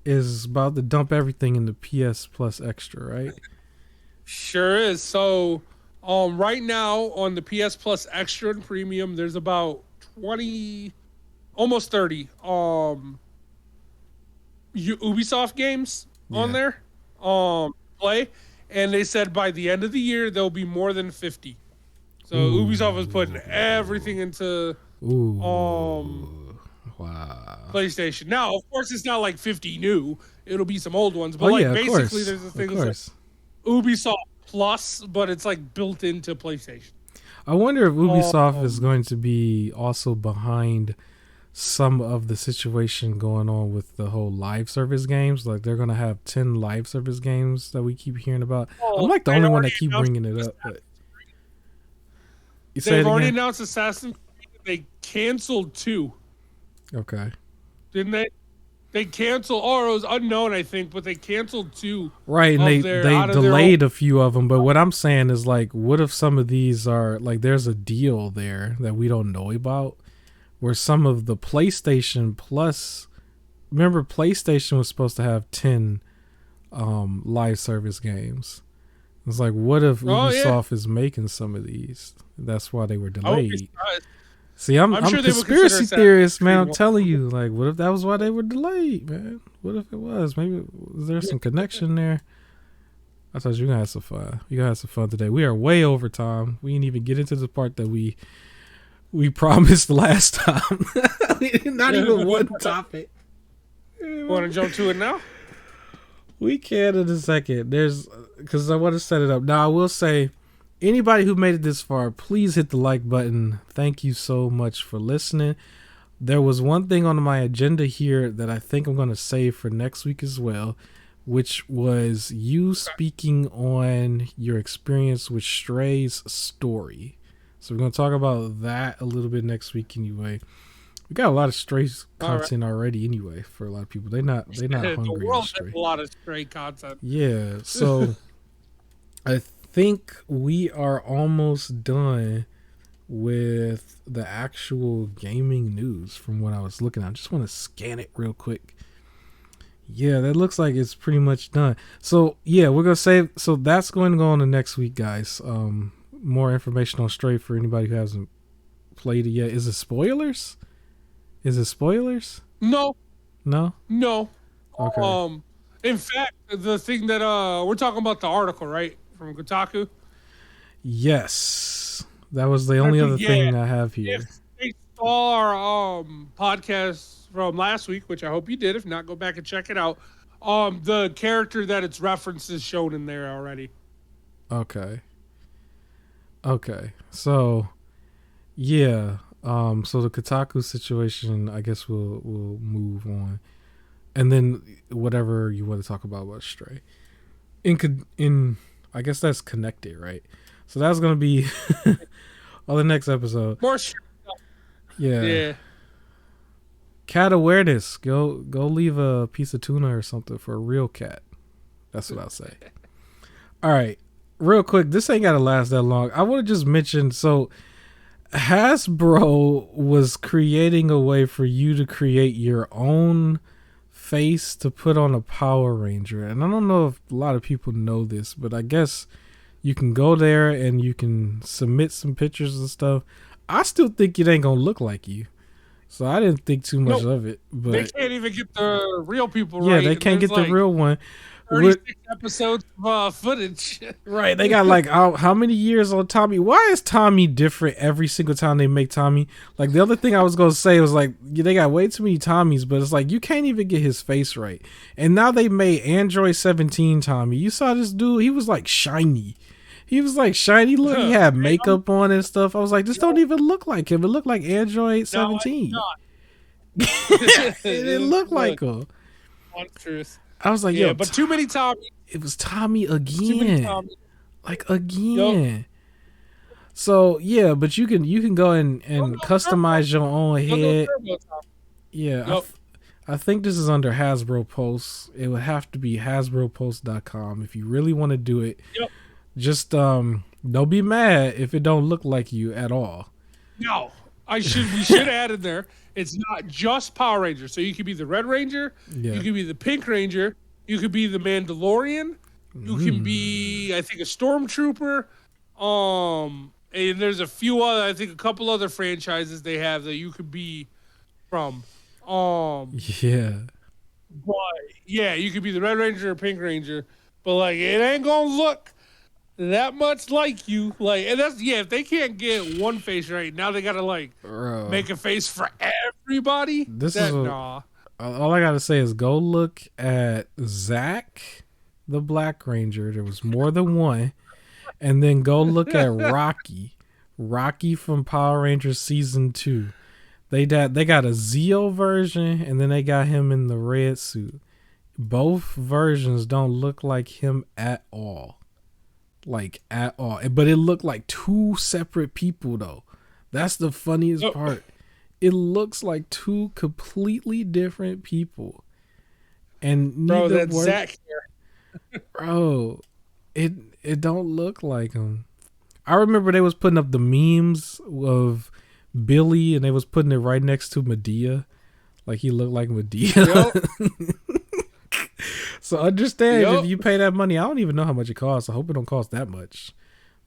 is about to dump everything in the PS Plus Extra, right? Sure is. So right now on the PS Plus Extra and Premium, there's about 20, almost 30 Ubisoft games on there play, and they said by the end of the year there'll be more than 50. So Ubisoft is putting everything into PlayStation. Now, of course, it's not like 50 new. It'll be some old ones, but basically there's a thing that's like Ubisoft Plus, but it's like built into PlayStation. I wonder if Ubisoft is going to be also behind some of the situation going on with the whole live service games. Like they're going to have 10 live service games that we keep hearing about. I'm like the only one that keep bringing it up. But they've already announced Assassin's Creed. They canceled 2. Okay. Didn't they? They canceled, or it was unknown, I think, but they canceled 2. Right, and they delayed a few of them. But what I'm saying is, like, what if some of these are, like, there's a deal there that we don't know about, where some of the PlayStation Plus, remember PlayStation was supposed to have 10 live service games. It's like, what if Ubisoft is making some of these? That's why they were delayed. See, I'm sure conspiracy theorist, man. I'm telling you, like, what if that was why they were delayed, man? What if it was? Maybe was there some connection there? I thought you were gonna have some fun. You gonna have some fun today. We are way over time. We didn't even get into the part that we promised last time. Not even one topic. Want to jump to it now? We can in a second. Because I want to set it up. Now, I will say, anybody who made it this far, please hit the like button. Thank you so much for listening. There was one thing on my agenda here that I think I'm going to save for next week as well, which was you speaking on your experience with Stray's story. So we're going to talk about that a little bit next week anyway. We got a lot of Stray content already anyway for a lot of people. They're not hungry. The world has a lot of Stray content. Yeah, so I think we are almost done with the actual gaming news from what I was looking at. I just want to scan it real quick. Yeah, that looks like it's pretty much done. So yeah, we're gonna save. So that's going to go on the next week, guys. More information on Stray for anybody who hasn't played it yet. Is it spoilers? No. Okay. In fact, the thing that we're talking about, the article, right, from Kotaku. Yes, that was the only other thing I have here. If they saw our podcast from last week, which I hope you did. If not, go back and check it out. The character that it's referenced is shown in there already. Okay. So, yeah. So the Kotaku situation, I guess we'll move on, and then whatever you want to talk about Stray. In I guess that's connected, right? So that's gonna be on the next episode. More Stray. Yeah. Cat awareness. Go leave a piece of tuna or something for a real cat. That's what I'll say. All right, real quick. This ain't gotta last that long. I want to just mention so. Hasbro was creating a way for you to create your own face to put on a Power Ranger. And I don't know if a lot of people know this, but I guess you can go there and you can submit some pictures and stuff. I still think it ain't going to look like you. So I didn't think too much of it. But they can't even get the real people yeah, right. they can't get the real one. 36 episodes of footage. Right. They got like how many years on Tommy? Why is Tommy different every single time they make Tommy? Like the other thing I was going to say was like, they got way too many Tommies, but it's like, you can't even get his face right. And now they made Android 17 Tommy. You saw this dude. He was like shiny. He was like shiny. Look, he had makeup on and stuff. I was like, this don't even look like him. It looked like Android 17. No, it didn't look like him. Monstrous. I was like, yeah, yo, but too many Tommy. It was Tommy again. Too many Tommy. Like again. Yep. So yeah, but you can go and customize your own head. Yeah, yep. I think this is under Hasbro Post. It would have to be HasbroPost.com if you really want to do it. Yep. Just don't be mad if it don't look like you at all. No, we should add in there. It's not just Power Ranger. So you could be the Red Ranger. Yeah. You could be the Pink Ranger. You could be the Mandalorian. You can be, I think, a Stormtrooper. And there's a few other, I think, a couple other franchises they have that you could be from. Yeah. But yeah, you could be the Red Ranger or Pink Ranger. But like, it ain't gonna look that much like you, like, and that's if they can't get one face right, now they gotta like make a face for everybody. All I gotta say is go look at Zach the Black Ranger. There was more than one. And then go look at Rocky from Power Rangers season 2. They got a Zeo version, and then they got him in the red suit. Both versions don't look like him at all. Like at all. But it looked like two separate people though. That's the funniest part. It looks like two completely different people. And neither that's Zach here. Bro, it don't look like him. I remember they was putting up the memes of Billy and they was putting it right next to Medea. Like he looked like Medea. So understand if you pay that money, I don't even know how much it costs. I hope it don't cost that much.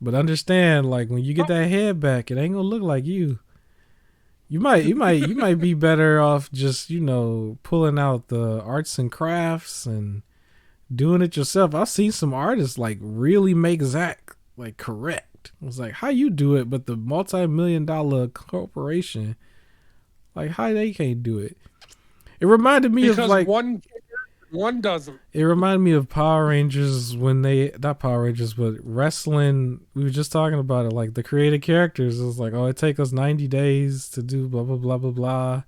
But understand, like when you get that head back, it ain't gonna look like you. You might be better off just, pulling out the arts and crafts and doing it yourself. I've seen some artists like really make Zach like correct. I was like, how you do it, but the multi-million-dollar corporation, like how they can't do it. It reminded me of like one doesn't. It reminded me of Power Rangers when not Power Rangers, but wrestling. We were just talking about it. Like the creative characters, it was like, it take us 90 days to do blah, blah, blah, blah, blah.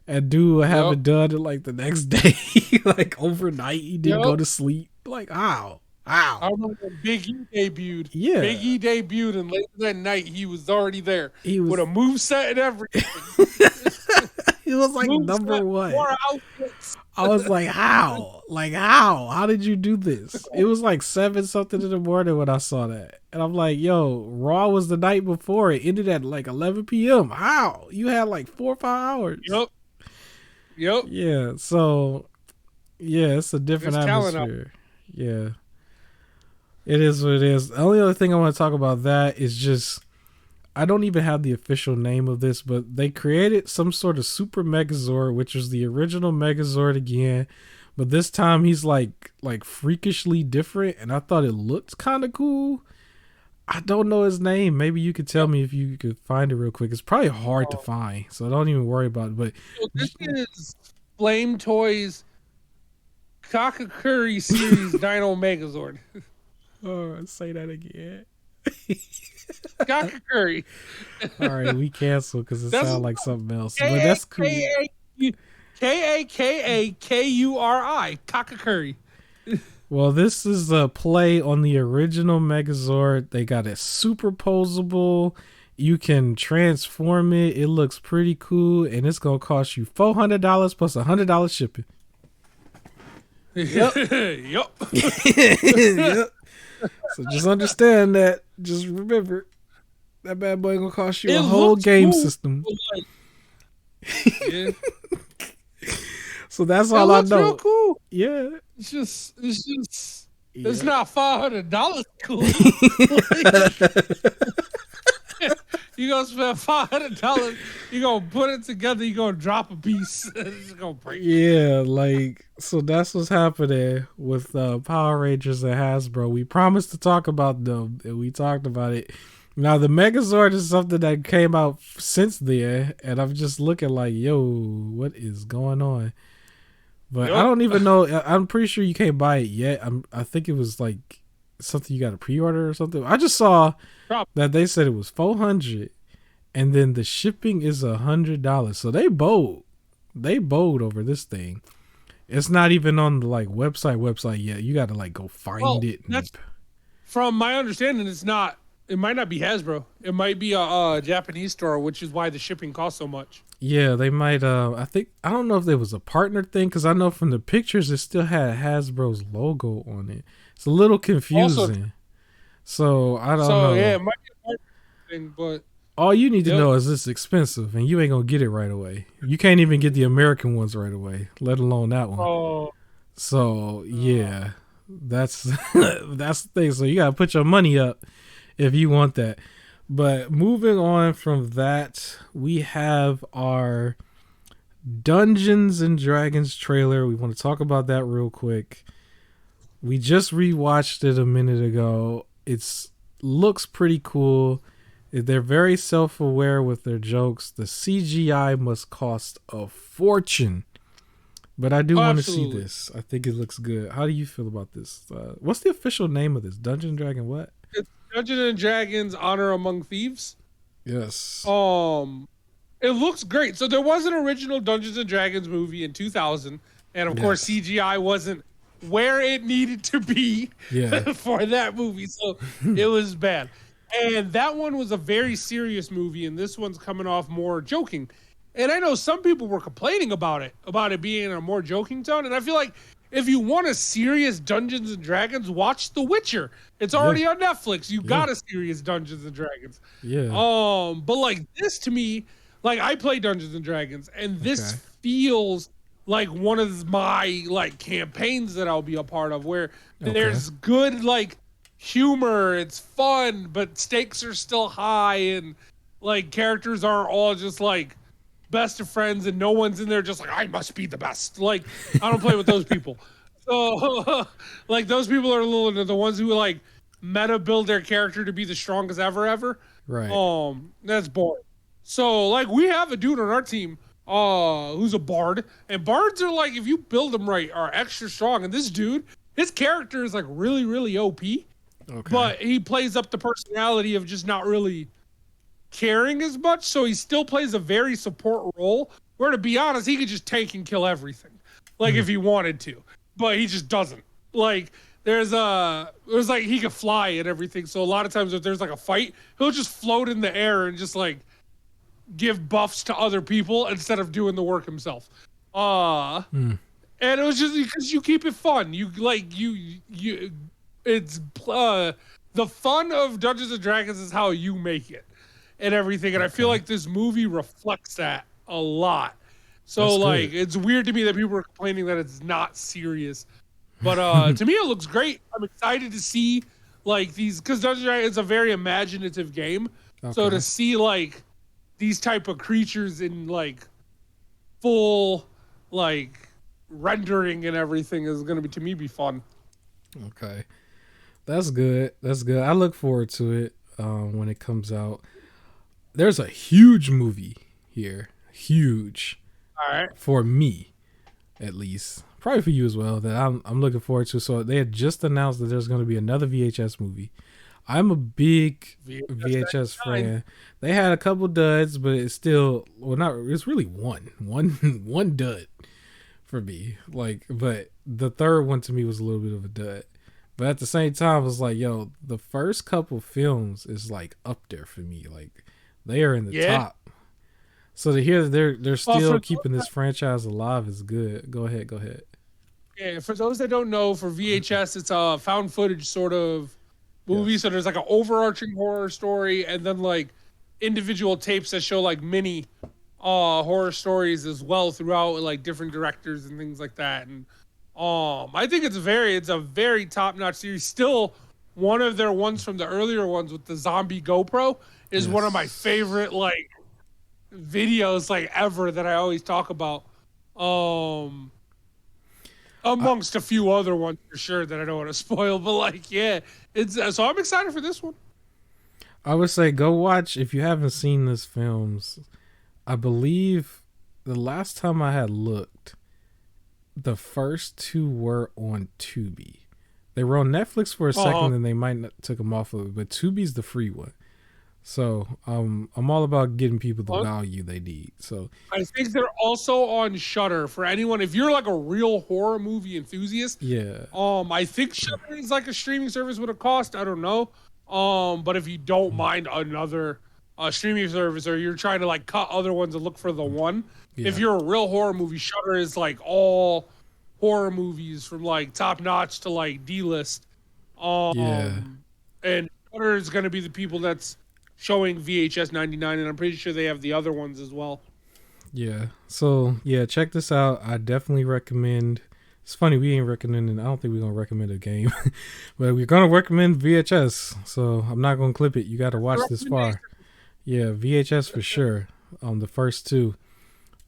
And dude have it done it like the next day, like overnight. He didn't go to sleep. Like, how? I remember when Big E debuted. Yeah. Big E debuted, and later that night, he was already there. With a moveset and everything. He was like number one. I was like, how? Like, how? How did you do this? It was like 7-something in the morning when I saw that. And I'm like, yo, Raw was the night before. It ended at like 11 p.m. How? You had like 4 or 5 hours. Yep. Yeah. So, yeah, it's a different atmosphere. Yeah. It is what it is. The only other thing I want to talk about that is just, I don't even have the official name of this, but they created some sort of super Megazord, which is the original Megazord again. But this time he's like freakishly different, and I thought it looked kind of cool. I don't know his name. Maybe you could tell me if you could find it real quick. It's probably hard to find, so don't even worry about it. But this is Flame Toys Kakakuri series Dino Megazord. Oh, say that again. Kakakuri. All right, we cancel because it sounds like something else. But that's cool. Kakakuri. Kakakuri. Well, this is a play on the original Megazord. They got it superposable. You can transform it. It looks pretty cool, and it's gonna cost you $400 plus $100 shipping. Yep. Yep. So just understand that. Just remember that bad boy gonna cost you a whole game system. Yeah. So that's all I know. Real cool. Yeah. It's just it's not $500 cool. You gonna spend $500. You gonna put it together. You gonna drop a piece. It's gonna break. Yeah, like so that's what's happening with Power Rangers and Hasbro. We promised to talk about them, and we talked about it. Now the Megazord is something that came out since then, and I'm just looking like, yo, what is going on? But I don't even know. I'm pretty sure you can't buy it yet. I think it was like something you got to pre-order or something. I just saw that they said it was $400, and then the shipping is $100. So they bold over this thing. It's not even on the like website yet. You got to like go find it. That's, from my understanding, it's not. It might not be Hasbro. It might be a Japanese store, which is why the shipping costs so much. Yeah, they might. I don't know if there was a partner thing, because I know from the pictures it still had Hasbro's logo on it. It's a little confusing. So I don't know. Yeah, it might be a partner thing, but all you need to know is it's expensive, and you ain't gonna get it right away. You can't even get the American ones right away, let alone that one. Oh. So yeah, that's that's the thing. So you gotta put your money up if you want that. But moving on from that, we have our Dungeons and Dragons trailer. We want to talk about that real quick. We just rewatched it a minute ago. It looks pretty cool. They're very self-aware with their jokes. The CGI must cost a fortune. But I do want to see this. I think it looks good. How do you feel about this? What's the official name of this? Dungeons and Dragons what? It's Dungeons and Dragons Honor Among Thieves. Yes. It looks great. So there was an original Dungeons and Dragons movie in 2000, and of course CGI wasn't where it needed to be for that movie, so it was bad. And that one was a very serious movie, and this one's coming off more joking. And I know some people were complaining about it being in a more joking tone, and I feel like if you want a serious Dungeons and Dragons, watch The Witcher. It's already on Netflix. You got a serious Dungeons and Dragons. Yeah. But like this to me, like I play Dungeons and Dragons, and this feels like one of my like campaigns that I'll be a part of, where there's good like humor, it's fun, but stakes are still high, and like characters aren't all just like best of friends, and no one's in there just like I must be the best. Like I don't play with those people. So like those people are the ones who like meta build their character to be the strongest ever. Right. That's boring. So like we have a dude on our team who's a bard, and bards are like, if you build them right, are extra strong. And this dude, his character is like really OP. But he plays up the personality of just not really caring as much, so he still plays a very support role, where to be honest he could just tank and kill everything, like if he wanted to, but he just doesn't. Like there's like he could fly and everything, so a lot of times if there's like a fight, he'll just float in the air and just like give buffs to other people instead of doing the work himself. And it was just because you keep it fun. You like it's the fun of Dungeons and Dragons is how you make it and everything, and I feel like this movie reflects that a lot. So like it's weird to me that people are complaining that it's not serious, but to me it looks great. I'm excited to see like these, because Dungeons and Dragons is a very imaginative game, so to see like these type of creatures in like full like rendering and everything is going to be, to me, be fun. Okay, that's good. I look forward to it when it comes out. There's a huge movie here. Huge. All right. For me, at least. Probably for you as well, that I'm looking forward to. So they had just announced that there's going to be another VHS movie. I'm a big VHS fan. They had a couple duds, but it's still, well, not, it's really one dud for me. Like, but the third one to me was a little bit of a dud. But at the same time, I was like, yo, the first couple films is like up there for me. Like, they are in the top. So to hear that they're still keeping this franchise alive is good. Go ahead. Yeah, for those that don't know, for VHS, it's a found footage sort of movie. Yes. So there's like an overarching horror story, and then like individual tapes that show like mini horror stories as well throughout, like different directors and things like that. And I think it's a very top-notch series. Still one of their ones from the earlier ones with the zombie GoPro is one of my favorite like videos like ever that I always talk about. Amongst a few other ones for sure that I don't want to spoil, but like, yeah, it's so I'm excited for this one. I would say go watch if you haven't seen this films. I believe the last time I had looked, the first two were on Tubi. They were on Netflix for a second, and they might not took them off of it, but Tubi's the free one. So I'm all about getting people the value they need. So I think they're also on Shudder for anyone if you're like a real horror movie enthusiast. Yeah. I think Shudder is like a streaming service with a cost. I don't know. But if you don't mind another streaming service, or you're trying to like cut other ones and look for the one, if you're a real horror movie, Shudder is like all horror movies from like top notch to like D-list. And Shudder is going to be the people that's showing VHS 99, and I'm pretty sure they have the other ones as well. Yeah. So yeah, check this out. I definitely recommend. It's funny we ain't recommending. I don't think we're gonna recommend a game, but we're gonna recommend VHS. So I'm not gonna clip it. You got to watch this far. Yeah, VHS for sure. The first two.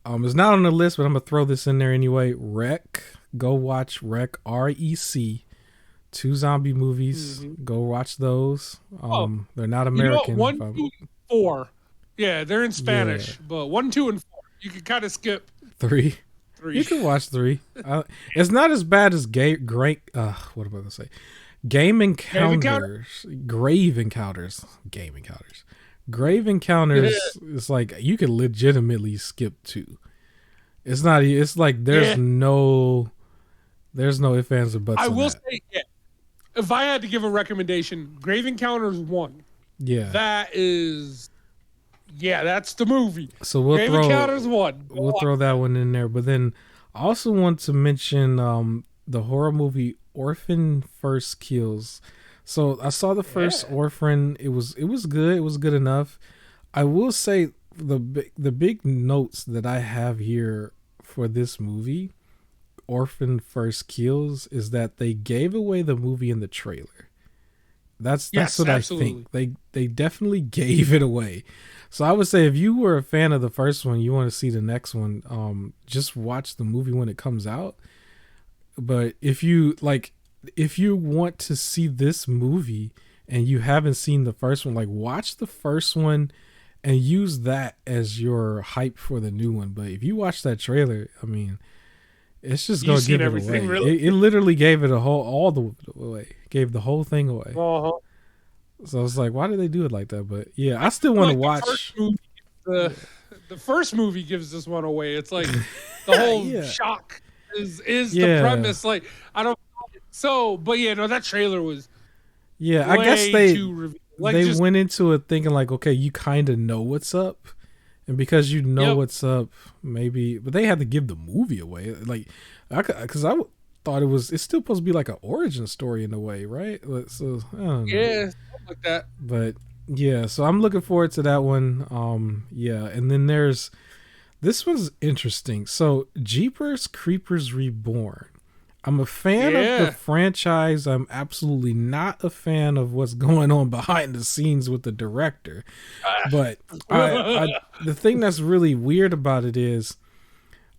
It's not on the list, but I'm gonna throw this in there anyway. Rec. Go watch Rec. REC. 2 zombie movies. Go watch those. They're not American. 1, 2, and 4. Yeah, they're in Spanish, but 1, 2, and 4. You can kind of skip 3. You can watch 3. It's not as bad as What am I gonna say? Game Encounters. Grave Encounters. Game Encounters. Grave Encounters is like you can legitimately skip 2. It's not. It's like there's no ifs, ands, or buts. I will say, if I had to give a recommendation, Grave Encounters 1. Yeah. That is. Yeah, that's the movie. So we'll Grave Encounters 1. We'll throw that one in there. But then I also want to mention the horror movie Orphan First Kills. So I saw the first Orphan. It was good. It was good enough. I will say the big notes that I have here for this movie, Orphan First Kills, is that they gave away the movie in the trailer. That's what absolutely. I think. They definitely gave it away. So I would say if you were a fan of the first one, you want to see the next one, just watch the movie when it comes out. But if you want to see this movie and you haven't seen the first one, like watch the first one and use that as your hype for the new one. But if you watch that trailer, I mean, it's just going to give it away. Really? It literally gave it all the way. Gave the whole thing away. So it's like, why did they do it like that? But yeah, I still want to watch. The first movie gives this one away. It's like the whole shock is the premise. Like I don't. So, but yeah, no, that trailer was. Yeah, I guess they went into it thinking like, okay, you kind of know what's up, and because you know what's up, maybe. But they had to give the movie away, like, because I thought it's still supposed to be like an origin story in a way, right? So I don't know. Yeah, like that. But yeah, so I'm looking forward to that one. And then this one's interesting. So Jeepers Creepers Reborn. I'm a fan of the franchise. I'm absolutely not a fan of what's going on behind the scenes with the director. But the thing that's really weird about it is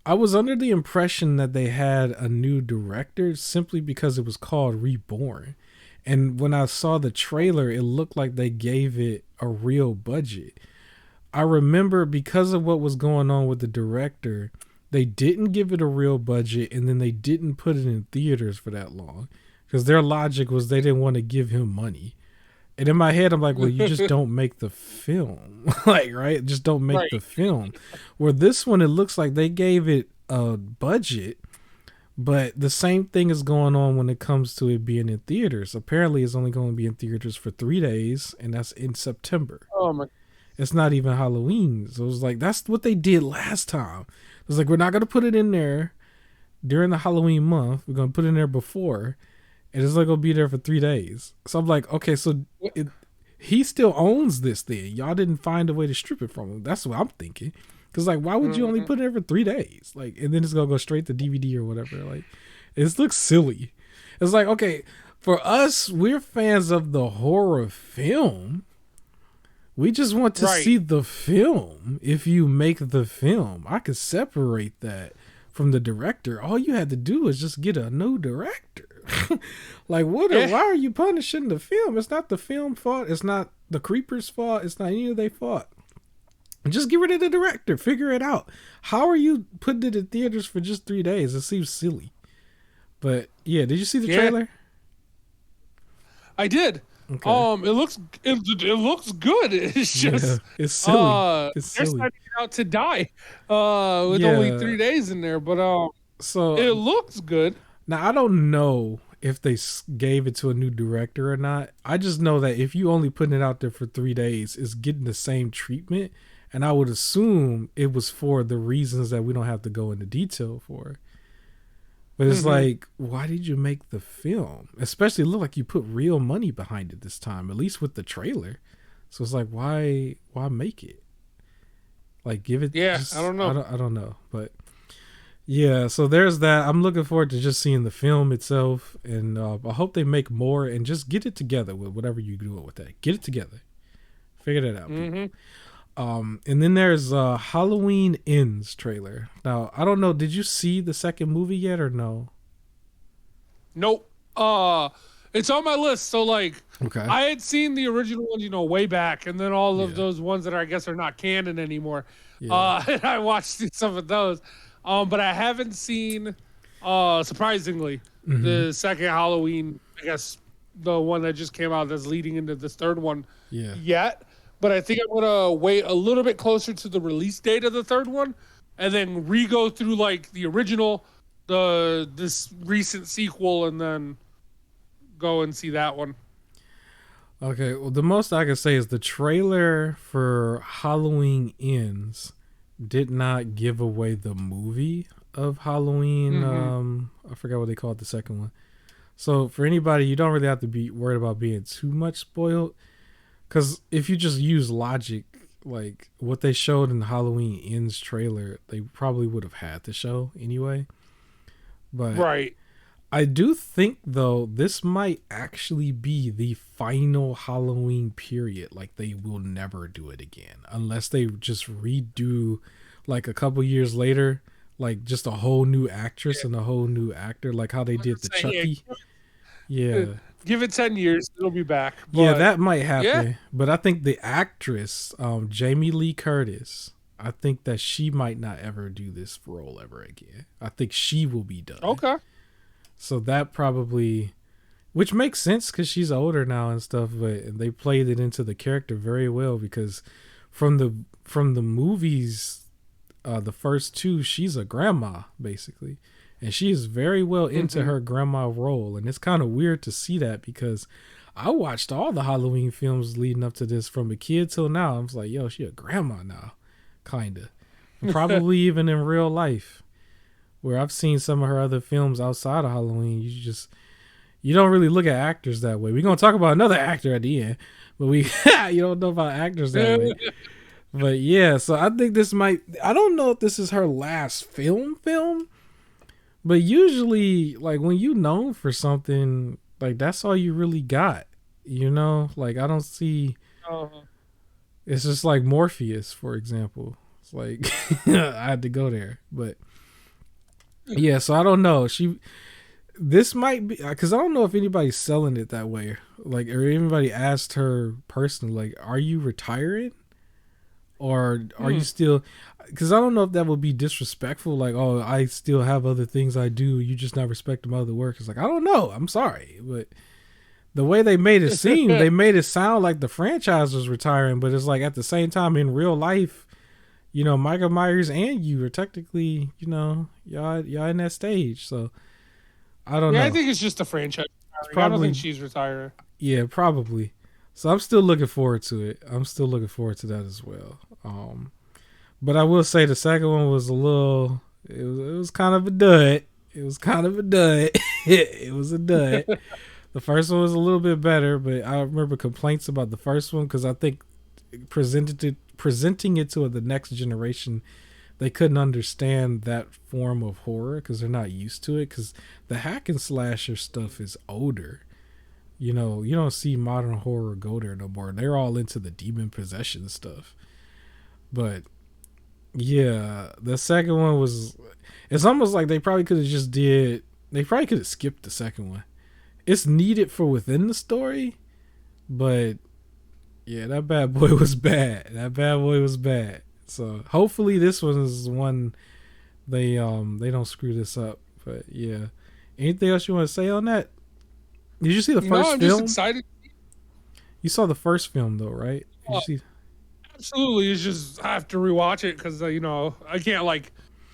I was under the impression that they had a new director simply because it was called Reborn. And when I saw the trailer, it looked like they gave it a real budget. I remember because of what was going on with the director, they didn't give it a real budget, and then they didn't put it in theaters for that long because their logic was they didn't want to give him money. And in my head, I'm like, well, you just don't make the film. Like, right? Just don't make the film. Where this one, it looks like they gave it a budget, but the same thing is going on when it comes to it being in theaters. Apparently, it's only going to be in theaters for 3 days, and that's in September. Oh, my. It's not even Halloween. So it was like, that's what they did last time. It was like, we're not going to put it in there during the Halloween month. We're going to put it in there before. And it's like going to be there for 3 days. So I'm like, okay, so he still owns this thing. Y'all didn't find a way to strip it from him. That's what I'm thinking. Because, like, why would you only put it in there for 3 days? Like, and then it's going to go straight to DVD or whatever. Like, it looks silly. It's like, okay, For us, we're fans of the horror film. We just want to see the film. If you make the film, I could separate that from the director. All you had to do is just get a new director. Like, what? Why are you punishing the film? It's not the film fault. It's not the creepers' fault. It's not any of their fault. Just get rid of the director. Figure it out. How are you putting it in theaters for just 3 days? It seems silly. But yeah, did you see the trailer? I did. Okay. It looks good. It's just it's silly. It's silly. They're starting out to die with only 3 days in there, but so it looks good. Now I don't know if they gave it to a new director or not. I just know that if you only putting it out there for 3 days, it's getting the same treatment, and I would assume it was for the reasons that we don't have to go into detail for. But it's like, why did you make the film? Especially, it looked like you put real money behind it this time, at least with the trailer. So it's like, why make it? Like, give it. Yeah, I don't know. I don't know, but yeah. So there's that. I'm looking forward to just seeing the film itself, and I hope they make more and just get it together with whatever you do with that. Get it together. Figure that out. People. And then there's Halloween Ends trailer. Now, I don't know. Did you see the second movie yet or no? Nope. It's on my list. So like, I had seen the original one, way back, and then all of those ones that I guess are not canon anymore. Yeah. And I watched some of those. But I haven't seen, surprisingly, the second Halloween. I guess the one that just came out that's leading into this third one. Yet. But I think I'm going to wait a little bit closer to the release date of the third one and then re-go through, like, the original, this recent sequel, and then go and see that one. Okay, well, the most I can say is the trailer for Halloween Ends did not give away the movie of Halloween. I forgot what they called the second one. So for anybody, you don't really have to be worried about being too much spoiled. Because if you just use logic, like what they showed in the Halloween Ends trailer, they probably would have had to show anyway. But I do think, though, this might actually be the final Halloween period. Like, they will never do it again. Unless they just redo, like, a couple years later, like, just a whole new actress and a whole new actor. Like how they did the Chucky. Yeah. Give it 10 years, it'll be back. But, yeah, that might happen. Yeah. But I think the actress, Jamie Lee Curtis, I think that she might not ever do this role ever again. I think she will be done. Okay. So that probably, which makes sense because she's older now and stuff, but they played it into the character very well because from the movies, the first two, she's a grandma, basically. And she is very well into her grandma role. And it's kind of weird to see that because I watched all the Halloween films leading up to this from a kid till now. I was like, yo, she a grandma now, kind of. Probably even in real life, where I've seen some of her other films outside of Halloween. You don't really look at actors that way. We're going to talk about another actor at the end, but you don't know about actors that way. But yeah, so I think this I don't know if this is her last film, but usually, like, when you known for something, like, that's all you really got, Like, I don't see, it's just like Morpheus, for example. It's like, I had to go there, but yeah, so I don't know. This might be, because I don't know if anybody's selling it that way, like, or anybody asked her personally, like, are you retiring? Or are you still, because I don't know if that would be disrespectful, like, oh, I still have other things I do, you just not respect my other work. It's like, I don't know, I'm sorry, but the way they made it seem, they made it sound like the franchise was retiring, but it's like at the same time in real life, Michael Myers and you are technically, y'all in that stage, so I don't know. I think it's just a franchise. I don't think she's retiring. Yeah, probably. So I'm still looking forward to it. I'm still looking forward to that as well. But I will say the second one was it was kind of a dud. It was a dud. The first one was a little bit better, but I remember complaints about the first one because I think presenting it to the next generation, they couldn't understand that form of horror because they're not used to it, because the hack and slasher stuff is older. You know, you don't see modern horror go there no more. They're all into the demon possession stuff. But yeah, the second one was. It's almost like they probably could have just did. They probably could have skipped the second one. It's needed for within the story, but yeah, that bad boy was bad. That bad boy was bad. So hopefully this one is one they don't screw this up. But yeah, anything else you want to say on that? Did you see the first I'm film? just excited. You saw the first film though, right? Did you see? Absolutely, it's just I have to rewatch it because I can't like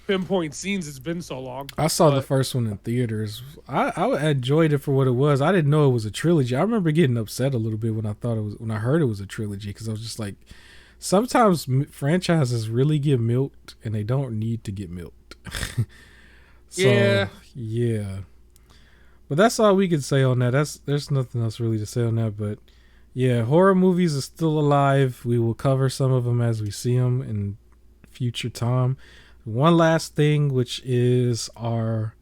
pinpoint scenes. It's been so long. I saw the first one in theaters. I enjoyed it for what it was. I didn't know it was a trilogy. I remember getting upset a little bit when I heard it was a trilogy because I was just like, sometimes franchises really get milked and they don't need to get milked. So, yeah. But that's all we can say on that. There's nothing else really to say on that. But yeah, horror movies are still alive. We will cover some of them as we see them in future time. One last thing, which is our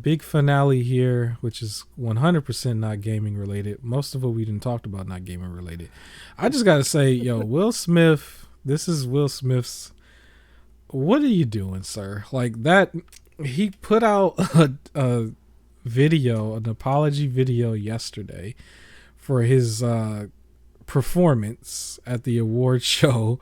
big finale here, which is 100% not gaming related. Most of what we didn't talk about not gaming related. I just gotta say, yo, Will Smith. This is Will Smith's. What are you doing, sir? Like that, he put out a video, an apology video yesterday for his performance at the award show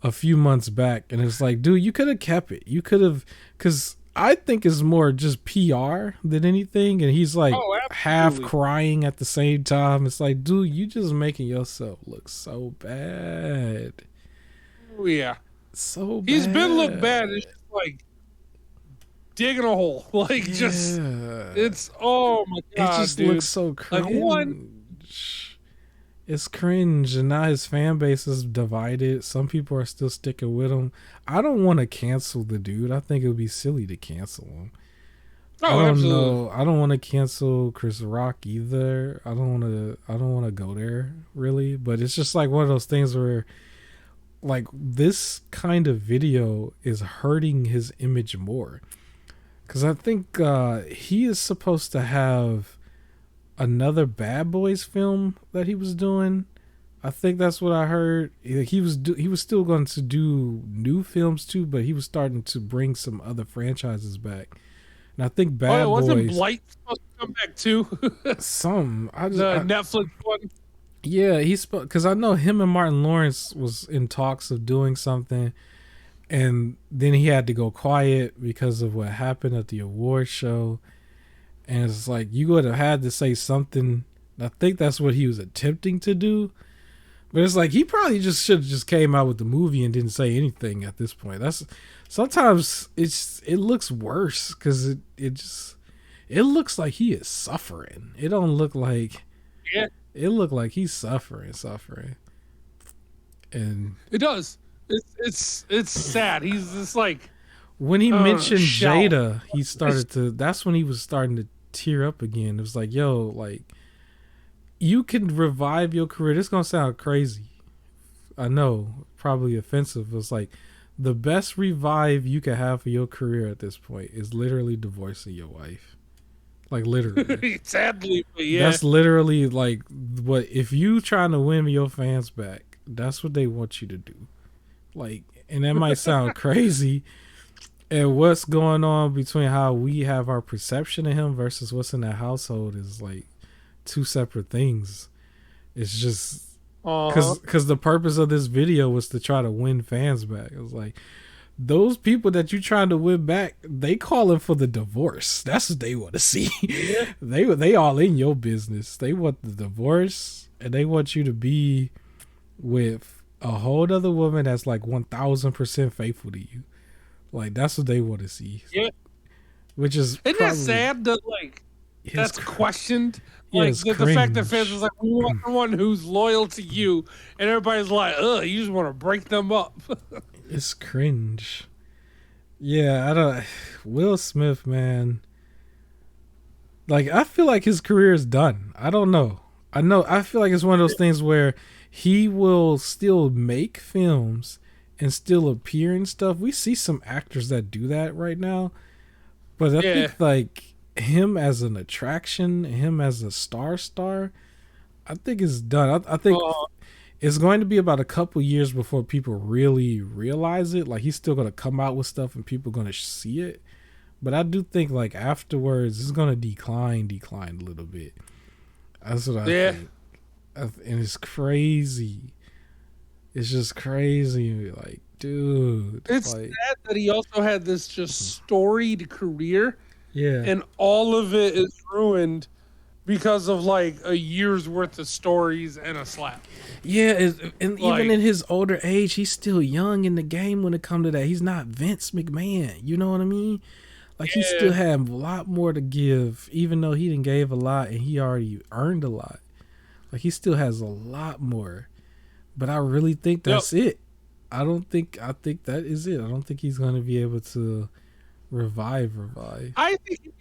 a few months back, and it's like, dude, you could have kept it. You could have, because I think it's more just PR than anything, and he's like half crying at the same time. It's like, dude, you just making yourself look so bad. Oh yeah, so bad. He's been looked bad. It's just like digging a hole. Like just, it's oh my god, it just dude. looks so cringe. Like one. It's cringe, and now his fan base is divided. Some people are still sticking with him. I don't want to cancel the dude. I think it would be silly to cancel him. Oh, I don't absolutely. know. I don't want to cancel Chris Rock either. I don't want to go there really. But it's just like one of those things where, like, this kind of video is hurting his image more, because I think he is supposed to have another Bad Boys film that he was doing. I think that's what I heard. He was still going to do new films too, but he was starting to bring some other franchises back. And I think Bad Boys. Wasn't Blight supposed to come back too? The Netflix one. Yeah, because I know him and Martin Lawrence was in talks of doing something, and then he had to go quiet because of what happened at the award show. And it's like, you would have had to say something. I think that's what he was attempting to do. But it's like, he probably just should have just came out with the movie and didn't say anything at this point. Sometimes it looks worse because it looks like he is suffering. It don't look like, it looked like he's suffering. And it does. It's sad. He's just like, when he mentioned Jada, that's when he was starting to tear up again. It was like, yo, like, you can revive your career. This is gonna sound crazy, I know, probably offensive. It's like, the best revive you can have for your career at this point is literally divorcing your wife. Like, literally. Sadly, but yeah. That's literally like what, if you trying to win your fans back, that's what they want you to do. Like, and that might sound crazy. And what's going on between how we have our perception of him versus what's in that household is like two separate things. It's just because the purpose of this video was to try to win fans back. It was like, those people that you trying to win back, they calling for the divorce. That's what they want to see. Yeah. They all in your business. They want the divorce, and they want you to be with a whole other woman that's like 1,000% faithful to you. Like, that's what they want to see. Yeah. Which is, isn't that sad that, like, that's questioned? Like, the fact that fans is like, we want someone who's loyal to you, and everybody's like, ugh, you just want to break them up. It's cringe. Yeah, Will Smith, man. Like, I feel like his career is done. I don't know. I feel like it's one of those things where he will still make films and still appear in stuff. We see some actors that do that right now, but I think, like, him as an attraction, him as a star, I think it's done. I think it's going to be about a couple years before people really realize it. Like, he's still going to come out with stuff and people are going to see it. But I do think, like, afterwards, it's going to decline a little bit. That's what I think. And it's crazy. It's just crazy. Like, dude. It's like, sad that he also had this just storied career. Yeah. And all of it is ruined because of, like, a year's worth of stories and a slap. Yeah, and like, even in his older age, he's still young in the game when it comes to that. He's not Vince McMahon. You know what I mean? Like, he still had a lot more to give, even though he didn't gave a lot and he already earned a lot. Like, he still has a lot more. But I really think that's it. I think that is it. I don't think he's going to be able to revive. I think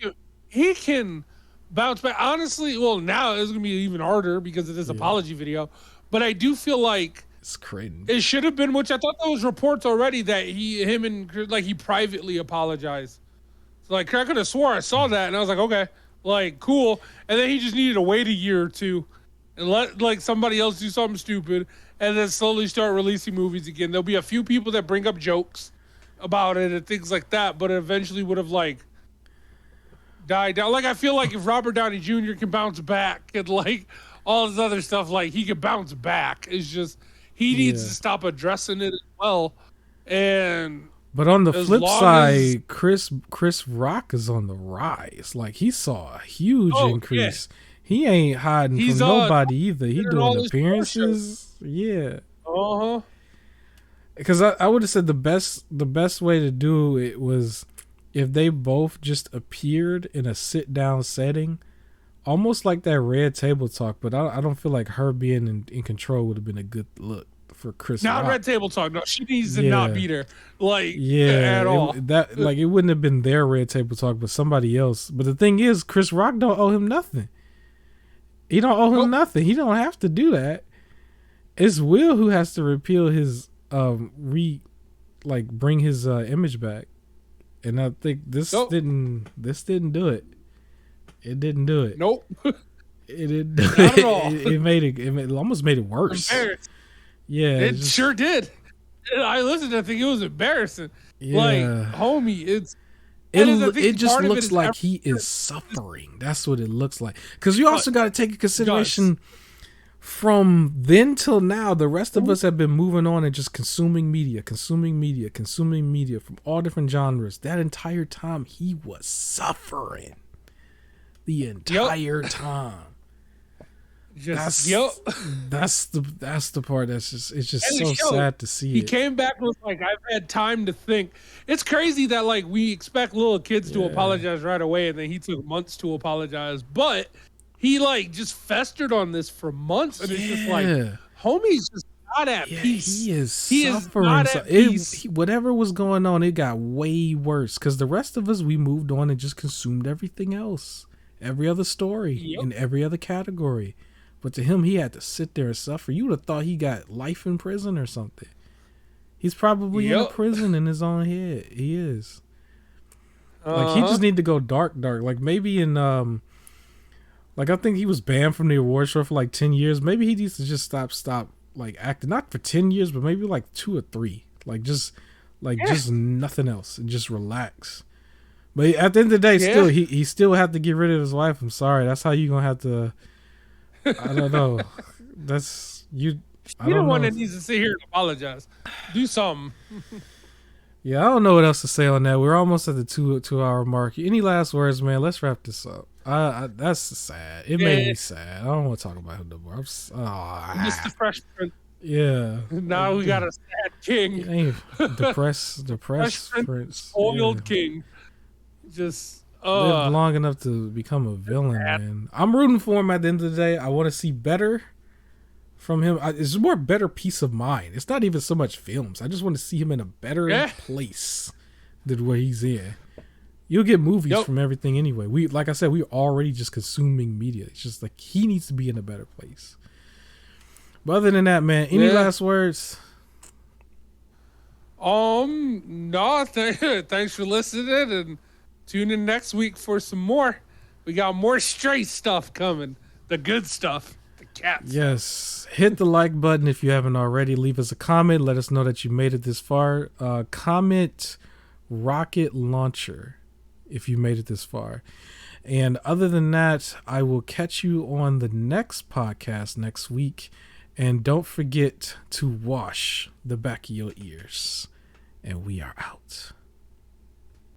he can bounce back. Honestly, well, now it's going to be even harder because of this apology video. But I do feel like it's crazy. It should have been, which I thought there was reports already that he privately apologized. So, like, I could have swore I saw that, and I was like, okay, like, cool. And then he just needed to wait a year or two and let, like, somebody else do something stupid and then slowly start releasing movies again. There'll be a few people that bring up jokes about it and things like that, but it eventually would have, like, died down. Like, I feel like if Robert Downey Jr. can bounce back and, like, all this other stuff, like, he can bounce back. It's just he needs to stop addressing it as well. But on the flip side, Chris Rock is on the rise. Like, he saw a huge increase. Yeah. He ain't hiding from nobody either. He doing appearances. Yeah. Because I would have said the best way to do it was if they both just appeared in a sit down setting, almost like that Red Table Talk. But I don't feel like her being in control would have been a good look for Chris Rock. Red Table Talk. No, she needs to not be there. Like, at all. It wouldn't have been their Red Table Talk, but somebody else. But the thing is, Chris Rock don't owe him nothing. He don't owe him nothing. He don't have to do that. It's Will who has to repeal his bring his image back. And I think this didn't do it. It didn't do it. Nope. It didn't do it. At all. It almost made it worse. Yeah. It sure did. I listened, I think it was embarrassing. Yeah. Like, homie, it just looks like he is suffering. That's what it looks like. Because you also got to take into consideration from then till now, the rest of us have been moving on and just consuming media from all different genres. That entire time, he was suffering. The entire time. That's the part it's just so sad to see. He came back and was like, I've had time to think. It's crazy that, like, we expect little kids to apologize right away, and then he took months to apologize. But he, like, just festered on this for months, and it's just like, homie's just not at peace. He is suffering. Not at peace. Whatever was going on, it got way worse. Because the rest of us, we moved on and just consumed everything else. Every other story in every other category. But to him, he had to sit there and suffer. You would have thought he got life in prison or something. He's probably in a prison in his own head. He is. Like, he just need to go dark. Like, maybe in like, I think he was banned from the award show for like 10 years. Maybe he needs to just stop like acting. Not for 10 years, but maybe like 2 or 3. Like, just nothing else and just relax. But at the end of the day, still he still had to get rid of his wife. I'm sorry. That's how you gonna have to. I don't know. That's you. You're the one that needs to sit here and apologize. Do something. Yeah, I don't know what else to say on that. We're almost at the 2-hour mark. Any last words, man? Let's wrap this up. That's sad. It made me sad. I don't want to talk about him no more. Mr. Fresh Prince. Yeah. Now we got a sad king. Depressed Prince. Spoiled king. Just lived long enough to become a villain, man. I'm rooting for him at the end of the day. I want to see better from him. It's more better peace of mind. It's not even so much films. I just want to see him in a better place than where he's in. You'll get movies from everything anyway. Like I said, we're already just consuming media. It's just like he needs to be in a better place. But other than that, man, any last words? No. Thanks for listening, and tune in next week for some more. We got more straight stuff coming. The good stuff. The cat stuff. Yes. Hit the like button if you haven't already. Leave us a comment. Let us know that you made it this far. Comment rocket launcher if you made it this far. And other than that, I will catch you on the next podcast next week. And don't forget to wash the back of your ears. And we are out.